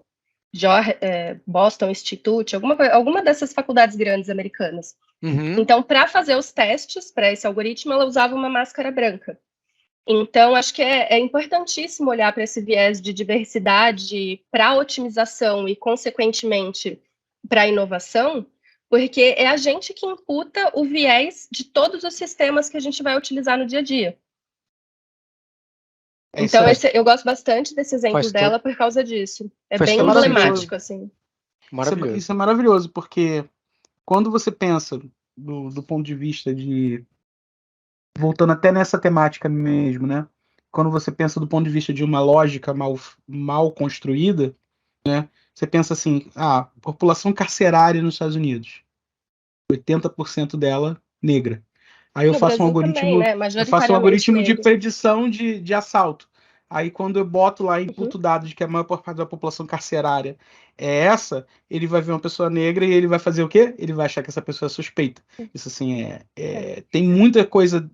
Boston Institute, alguma dessas faculdades grandes americanas. Uhum. Então, para fazer os testes para esse algoritmo, ela usava uma máscara branca. Então, acho que é importantíssimo olhar para esse viés de diversidade para a otimização e, consequentemente, para a inovação, porque é a gente que imputa o viés de todos os sistemas que a gente vai utilizar no dia a dia. Então, eu gosto bastante desse exemplo dela por causa disso. É bem emblemático, assim. Maravilhoso. Isso é maravilhoso, porque quando você pensa do ponto de vista de... Voltando até nessa temática mesmo, né? Quando você pensa do ponto de vista de uma lógica mal construída, né? Você pensa assim, população carcerária nos Estados Unidos, 80% dela negra. Aí eu faço um algoritmo, também, né? eu faço um algoritmo de predição de assalto. Aí quando eu boto lá, inputo dados de que a maior parte da população carcerária é essa, ele vai ver uma pessoa negra e ele vai fazer o quê? Ele vai achar que essa pessoa é suspeita. Isso assim tem muita coisa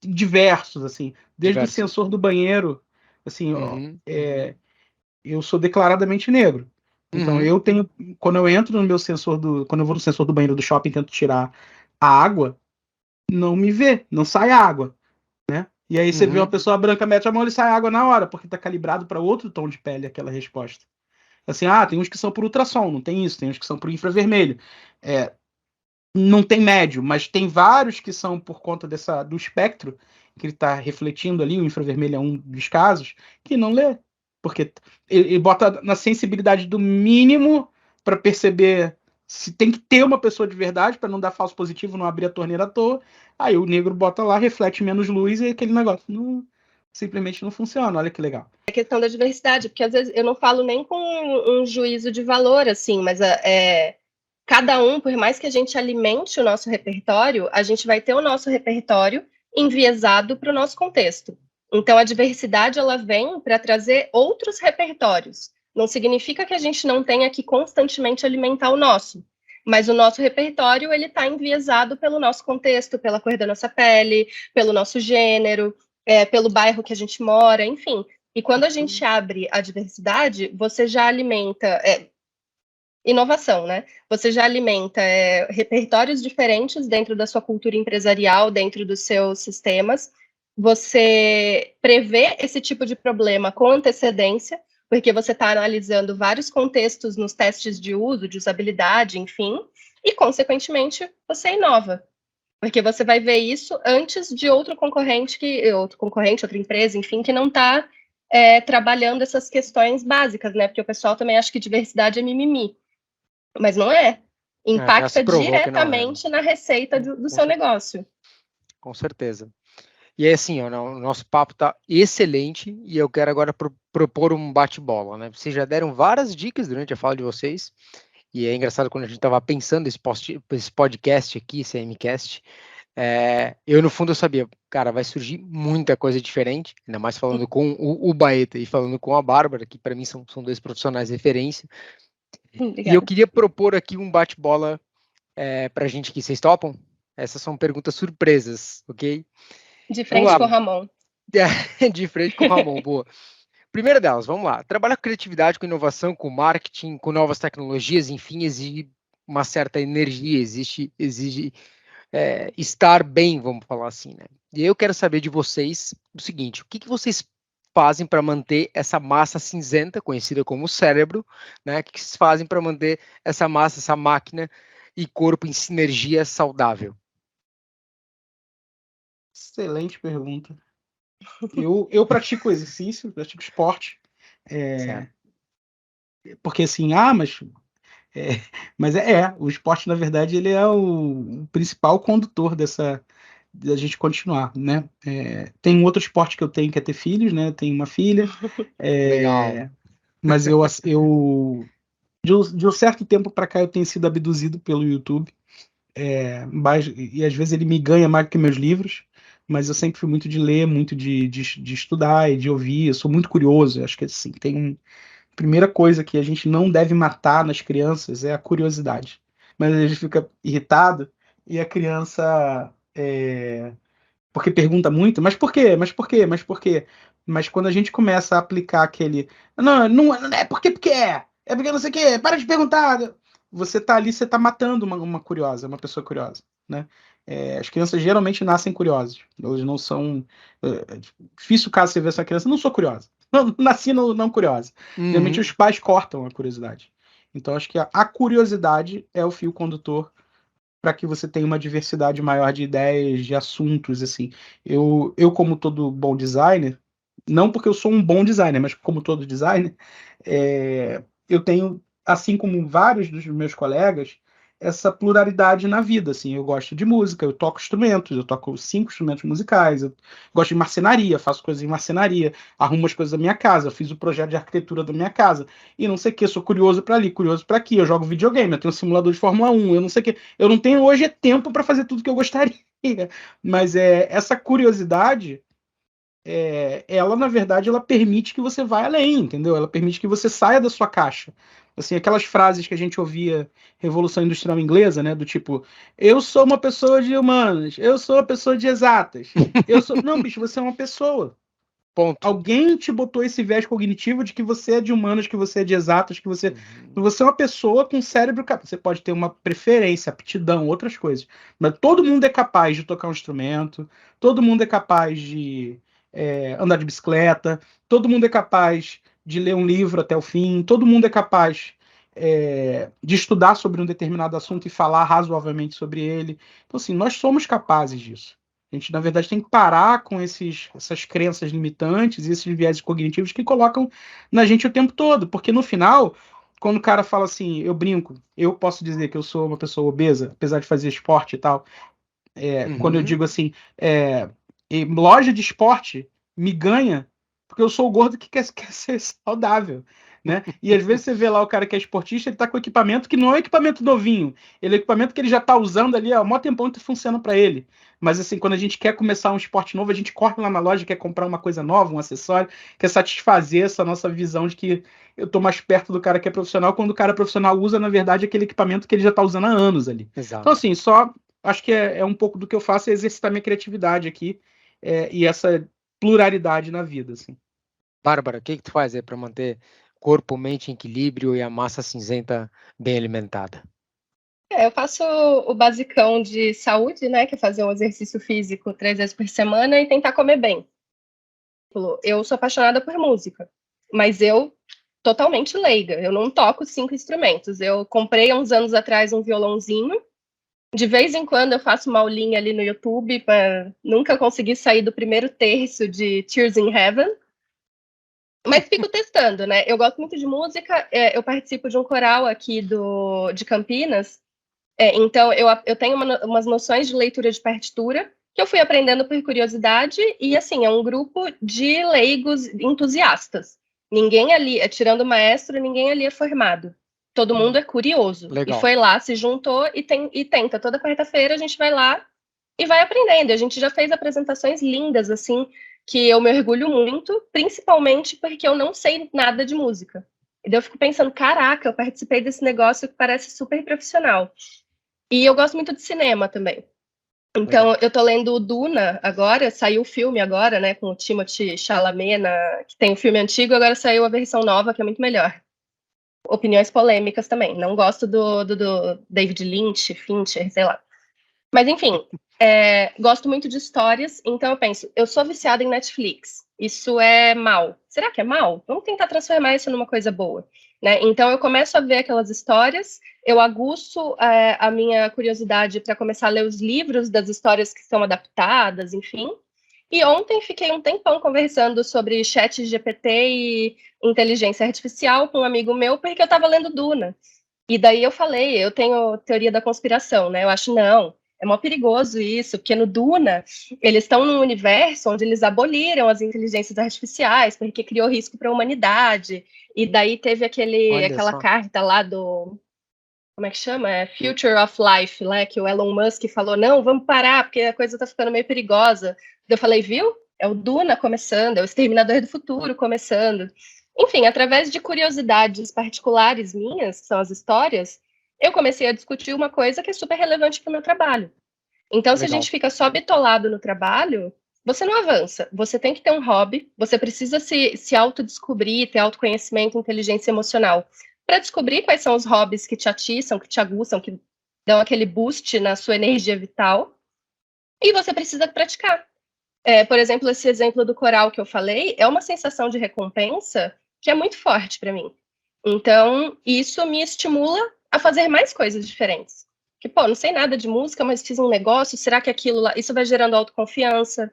diversos assim, desde o sensor do banheiro, assim, eu sou declaradamente negro. Então eu tenho, quando eu entro no meu sensor quando eu vou no sensor do banheiro do shopping e tento tirar a água, não me vê, não sai água, né? E aí você vê uma pessoa branca, mete a mão e sai água na hora, porque tá calibrado para outro tom de pele aquela resposta. Assim, tem uns que são por ultrassom, não tem isso, tem uns que são por infravermelho. Não tem médio, mas tem vários que são por conta do espectro que ele está refletindo ali, o infravermelho é um dos casos, que não lê. Porque ele bota na sensibilidade do mínimo para perceber se tem que ter uma pessoa de verdade para não dar falso positivo, não abrir a torneira à toa. Aí o negro bota lá, reflete menos luz e aquele negócio simplesmente não funciona. Olha que legal. É a questão da diversidade, porque às vezes eu não falo nem com um juízo de valor, assim, mas cada um, por mais que a gente alimente o nosso repertório, a gente vai ter o nosso repertório enviesado para o nosso contexto. Então, a diversidade, ela vem para trazer outros repertórios. Não significa que a gente não tenha que constantemente alimentar o nosso, mas o nosso repertório, ele está enviesado pelo nosso contexto, pela cor da nossa pele, pelo nosso gênero, pelo bairro que a gente mora, enfim. E quando a gente abre a diversidade, você já alimenta... inovação, né? Você já alimenta repertórios diferentes dentro da sua cultura empresarial, dentro dos seus sistemas. Você prevê esse tipo de problema com antecedência, porque você está analisando vários contextos nos testes de uso, de usabilidade, enfim, e, consequentemente, você inova. Porque você vai ver isso antes de outra concorrente, outra empresa, enfim, que não está trabalhando essas questões básicas, né? Porque o pessoal também acha que diversidade é mimimi. Mas não é. Já se Impacta provou que não é, né? diretamente na receita do seu negócio. Com certeza. E aí, assim, ó, o nosso papo tá excelente e eu quero agora propor um bate-bola, né? Vocês já deram várias dicas durante a fala de vocês e é engraçado quando a gente estava pensando esse podcast aqui, esse MCast, eu no fundo eu sabia, cara, vai surgir muita coisa diferente, ainda mais falando com o Baeta e falando com a Bárbara, que para mim são dois profissionais de referência. Obrigada. E eu queria propor aqui um bate-bola pra gente aqui, vocês topam? Essas são perguntas surpresas, ok? De frente com o Ramon. De frente com o Ramon, boa. Primeira delas, vamos lá. Trabalhar com criatividade, com inovação, com marketing, com novas tecnologias, enfim, exige uma certa energia, exige estar bem, vamos falar assim, né? E eu quero saber de vocês o seguinte: o que vocês fazem para manter essa massa cinzenta, conhecida como cérebro, né? O que vocês fazem para manter essa massa, essa máquina e corpo em sinergia saudável? Excelente pergunta. Eu pratico exercício, pratico esporte. Porque assim, o esporte, na verdade, ele é o principal condutor da gente continuar, né? Tem um outro esporte que eu tenho, que é ter filhos, né? Eu tenho uma filha. Legal. Mas de um certo tempo para cá, eu tenho sido abduzido pelo YouTube. E às vezes ele me ganha mais que meus livros, mas eu sempre fui muito de ler, muito de estudar e de ouvir. Eu sou muito curioso. Eu acho que assim, primeira coisa que a gente não deve matar nas crianças é a curiosidade. Mas a gente fica irritado e a criança, porque pergunta muito, mas por quê? Mas por quê? Mas por quê? Mas quando a gente começa a aplicar aquele, não é porque é porque não sei o quê, para de perguntar. Você tá ali, você tá matando uma curiosa, uma pessoa curiosa, né? As crianças geralmente nascem curiosas. Elas não são. Difícil o caso você ver essa criança, não sou curiosa. Não, nasci não curiosa. Geralmente os pais cortam a curiosidade. Então acho que a curiosidade é o fio condutor para que você tenha uma diversidade maior de ideias, de assuntos, assim. Eu como todo bom designer, não porque eu sou um bom designer, mas como todo designer, eu tenho, assim como vários dos meus colegas, essa pluralidade na vida, assim. Eu gosto de música, eu toco instrumentos, eu toco 5 instrumentos musicais, eu gosto de marcenaria, faço coisas em marcenaria, arrumo as coisas da minha casa, eu fiz o projeto de arquitetura da minha casa, e não sei o que, sou curioso para ali, curioso para aqui, eu jogo videogame, eu tenho um simulador de Fórmula 1, eu não sei o que, eu não tenho hoje tempo para fazer tudo que eu gostaria, mas essa curiosidade, ela, na verdade, ela permite que você vá além, entendeu? Ela permite que você saia da sua caixa. Assim, aquelas frases que a gente ouvia Revolução Industrial Inglesa, né? Do tipo, eu sou uma pessoa de humanas, eu sou uma pessoa de exatas, eu sou... Não, bicho, você é uma pessoa. Ponto. Alguém te botou esse viés cognitivo de que você é de humanas, que você é de exatas, que você é uma pessoa com cérebro. Você pode ter uma preferência, aptidão, outras coisas. Mas todo mundo é capaz de tocar um instrumento, todo mundo é capaz de andar de bicicleta, todo mundo é capaz de ler um livro até o fim, todo mundo é capaz de estudar sobre um determinado assunto e falar razoavelmente sobre ele. Então, assim, nós somos capazes disso. A gente, na verdade, tem que parar com essas crenças limitantes e esses viéses cognitivos que colocam na gente o tempo todo. Porque, no final, quando o cara fala assim, eu brinco, eu posso dizer que eu sou uma pessoa obesa, apesar de fazer esporte e tal. Quando eu digo assim, loja de esporte me ganha porque eu sou o gordo que quer ser saudável, né? E às vezes você vê lá o cara que é esportista, ele tá com equipamento que não é equipamento novinho, ele é equipamento que ele já tá usando ali há mó tempão que funciona para ele. Mas assim, quando a gente quer começar um esporte novo, a gente corre lá na loja, quer comprar uma coisa nova, um acessório, quer satisfazer essa nossa visão de que eu tô mais perto do cara que é profissional, quando o cara profissional usa, na verdade, aquele equipamento que ele já tá usando há anos ali. Exato. Então, assim, acho que é um pouco do que eu faço, é exercitar minha criatividade aqui e essa pluralidade na vida, assim. Bárbara, o que tu faz aí para manter corpo, mente em equilíbrio e a massa cinzenta bem alimentada? Eu faço o basicão de saúde, né, que é fazer um exercício físico 3 vezes por semana e tentar comer bem. Eu sou apaixonada por música, mas eu totalmente leiga, eu não toco 5 instrumentos. Eu comprei há uns anos atrás um violãozinho De vez em quando eu faço uma aulinha ali no YouTube, nunca consegui sair do primeiro terço de Tears in Heaven, mas fico testando, né? Eu gosto muito de música, eu participo de um coral aqui de Campinas, então eu tenho umas noções de leitura de partitura que eu fui aprendendo por curiosidade, e assim, é um grupo de leigos entusiastas. Ninguém ali, tirando o maestro, ninguém ali é formado. Todo mundo é curioso. Legal. E foi lá, se juntou e tenta. Toda quarta-feira a gente vai lá e vai aprendendo. A gente já fez apresentações lindas, assim, que eu me orgulho muito, principalmente porque eu não sei nada de música. E daí eu fico pensando, caraca, eu participei desse negócio que parece super profissional. E eu gosto muito de cinema também. Então, eu tô lendo o Duna agora, saiu o filme agora, né, com o Timothée Chalamet, que tem o filme antigo, agora saiu a versão nova, que é muito melhor. Opiniões polêmicas também. Não gosto do David Lynch, Fincher, sei lá. Mas, enfim, gosto muito de histórias, então eu penso, eu sou viciada em Netflix. Isso é mal. Será que é mal? Vamos tentar transformar isso numa coisa boa. Né? Então eu começo a ver aquelas histórias, eu aguço a minha curiosidade para começar a ler os livros das histórias que são adaptadas, enfim. E ontem fiquei um tempão conversando sobre chat GPT e inteligência artificial com um amigo meu, porque eu estava lendo Duna. E daí eu falei, eu tenho teoria da conspiração, né? Eu acho, não, é mó perigoso isso, porque no Duna, eles estão num universo onde eles aboliram as inteligências artificiais, porque criou risco para a humanidade. E daí teve aquela carta lá do... Como é que chama? Future of Life, né? Que o Elon Musk falou, não, vamos parar, porque a coisa está ficando meio perigosa. Eu falei, viu? É o Duna começando, é o Exterminador do Futuro começando. Enfim, através de curiosidades particulares minhas, que são as histórias, eu comecei a discutir uma coisa que é super relevante para o meu trabalho. Então, se a gente fica só bitolado no trabalho, você não avança. Você tem que ter um hobby, você precisa se autodescobrir, ter autoconhecimento, inteligência emocional, para descobrir quais são os hobbies que te atiçam, que te aguçam, que dão aquele boost na sua energia vital. E você precisa praticar. Por exemplo, esse exemplo do coral que eu falei é uma sensação de recompensa que é muito forte para mim. Então, isso me estimula a fazer mais coisas diferentes. Que, pô, não sei nada de música, mas fiz um negócio, será que aquilo lá... Isso vai gerando autoconfiança,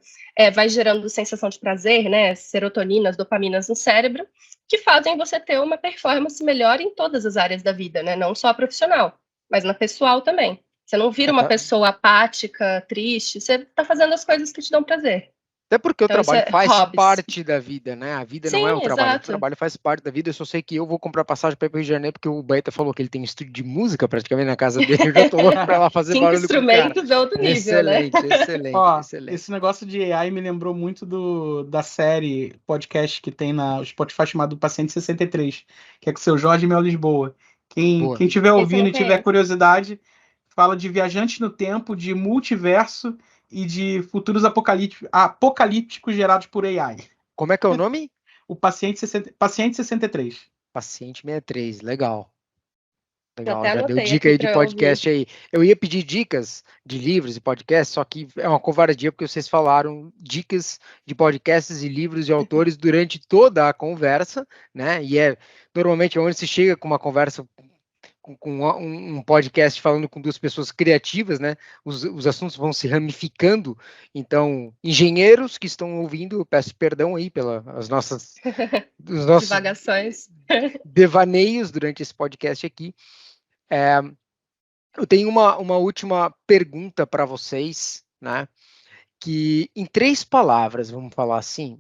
vai gerando sensação de prazer, né? Serotoninas, dopaminas no cérebro, que fazem você ter uma performance melhor em todas as áreas da vida, né? Não só a profissional, mas na pessoal também. Você não vira uma pessoa apática, triste, você está fazendo as coisas que te dão prazer. Até porque então, o trabalho faz parte da vida, né? A vida não é um trabalho, exato. O trabalho faz parte da vida. Eu só sei que eu vou comprar passagem para ir para o Rio de Janeiro, porque o Baeta falou que ele tem um estúdio de música praticamente na casa dele. Eu já tô louco para lá fazer 5 barulho instrumentos de outro nível, excelente, né? Excelente. Esse negócio de AI me lembrou muito da série podcast que tem na Spotify chamado Paciente 63, que é com o seu Jorge Mel Lisboa. Quem estiver ouvindo e tiver curiosidade, fala de viajantes no tempo, de multiverso e de futuros apocalípticos gerados por AI. Como é que é o nome? O Paciente 63. Paciente 63, legal. Legal, já deu dica aí de podcast aí. Eu ia pedir dicas de livros e podcasts, só que é uma covardia, porque vocês falaram dicas de podcasts e livros de autores durante toda a conversa, né? E normalmente onde se chega com uma conversa com um podcast falando com duas pessoas criativas, né? Os assuntos vão se ramificando. Então, engenheiros que estão ouvindo, eu peço perdão aí pelas nossas divagações, devaneios durante esse podcast aqui. Eu tenho uma última pergunta para vocês, né? Que em 3 palavras, vamos falar assim,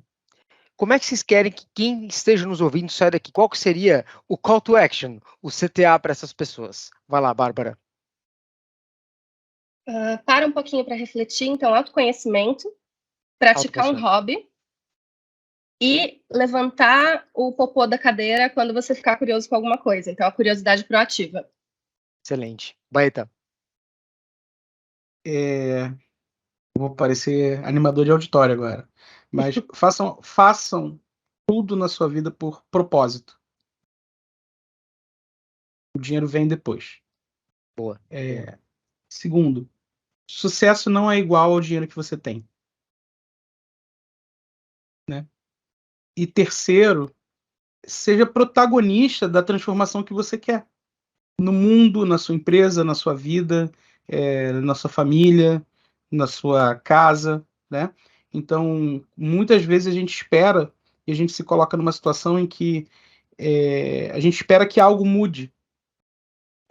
como é que vocês querem que quem esteja nos ouvindo saia daqui? Qual que seria o call to action, o CTA para essas pessoas? Vai lá, Bárbara. Para um pouquinho para refletir, então, autoconhecimento, praticar um hobby e levantar o popô da cadeira quando você ficar curioso com alguma coisa. Então, a curiosidade proativa. Excelente. Baeta. Vou parecer animador de auditório agora. Mas façam tudo na sua vida por propósito. O dinheiro vem depois. Boa. Segundo, sucesso não é igual ao dinheiro que você tem. Né? E terceiro, seja protagonista da transformação que você quer. No mundo, na sua empresa, na sua vida. na sua família, na sua casa, né? Então, muitas vezes a gente espera e a gente se coloca numa situação em que a gente espera que algo mude,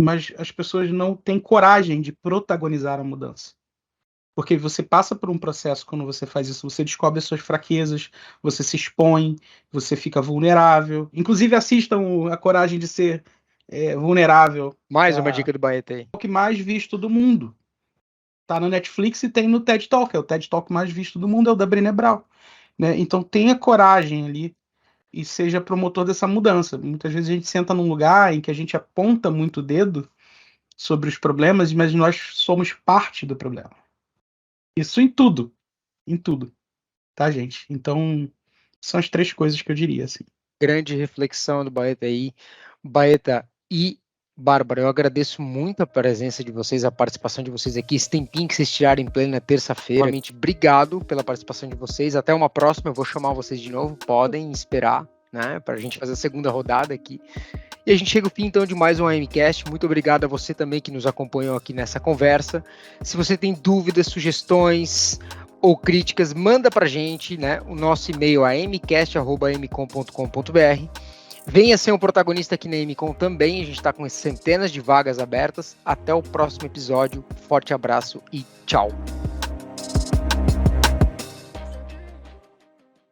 mas as pessoas não têm coragem de protagonizar a mudança. Porque você passa por um processo quando você faz isso, você descobre as suas fraquezas, você se expõe, você fica vulnerável. Inclusive, assistam A Coragem de Ser Vulnerável. Mais uma dica do Baeta aí. É o que mais visto do mundo. Tá na Netflix e tem no TED Talk. É o TED Talk mais visto do mundo, é o da Brené Brown. Né? Então, tenha coragem ali e seja promotor dessa mudança. Muitas vezes a gente senta num lugar em que a gente aponta muito o dedo sobre os problemas, mas nós somos parte do problema. Isso em tudo, tá, gente? Então, são as 3 coisas que eu diria, assim. Grande reflexão do Baeta aí. Baeta e Bárbara, eu agradeço muito a presença de vocês, a participação de vocês aqui, esse tempinho que vocês tiraram em plena terça-feira. Realmente, obrigado pela participação de vocês. Até uma próxima, eu vou chamar vocês de novo, podem esperar, né, para a gente fazer a segunda rodada aqui. E a gente chega ao fim, então, de mais um AMcast. Muito obrigado a você também que nos acompanhou aqui nessa conversa. Se você tem dúvidas, sugestões ou críticas, manda pra gente, né? O nosso e-mail é amcast@amcom.com.br. Venha ser um protagonista aqui na Amcom também. A gente está com centenas de vagas abertas. Até o próximo episódio. Forte abraço e tchau.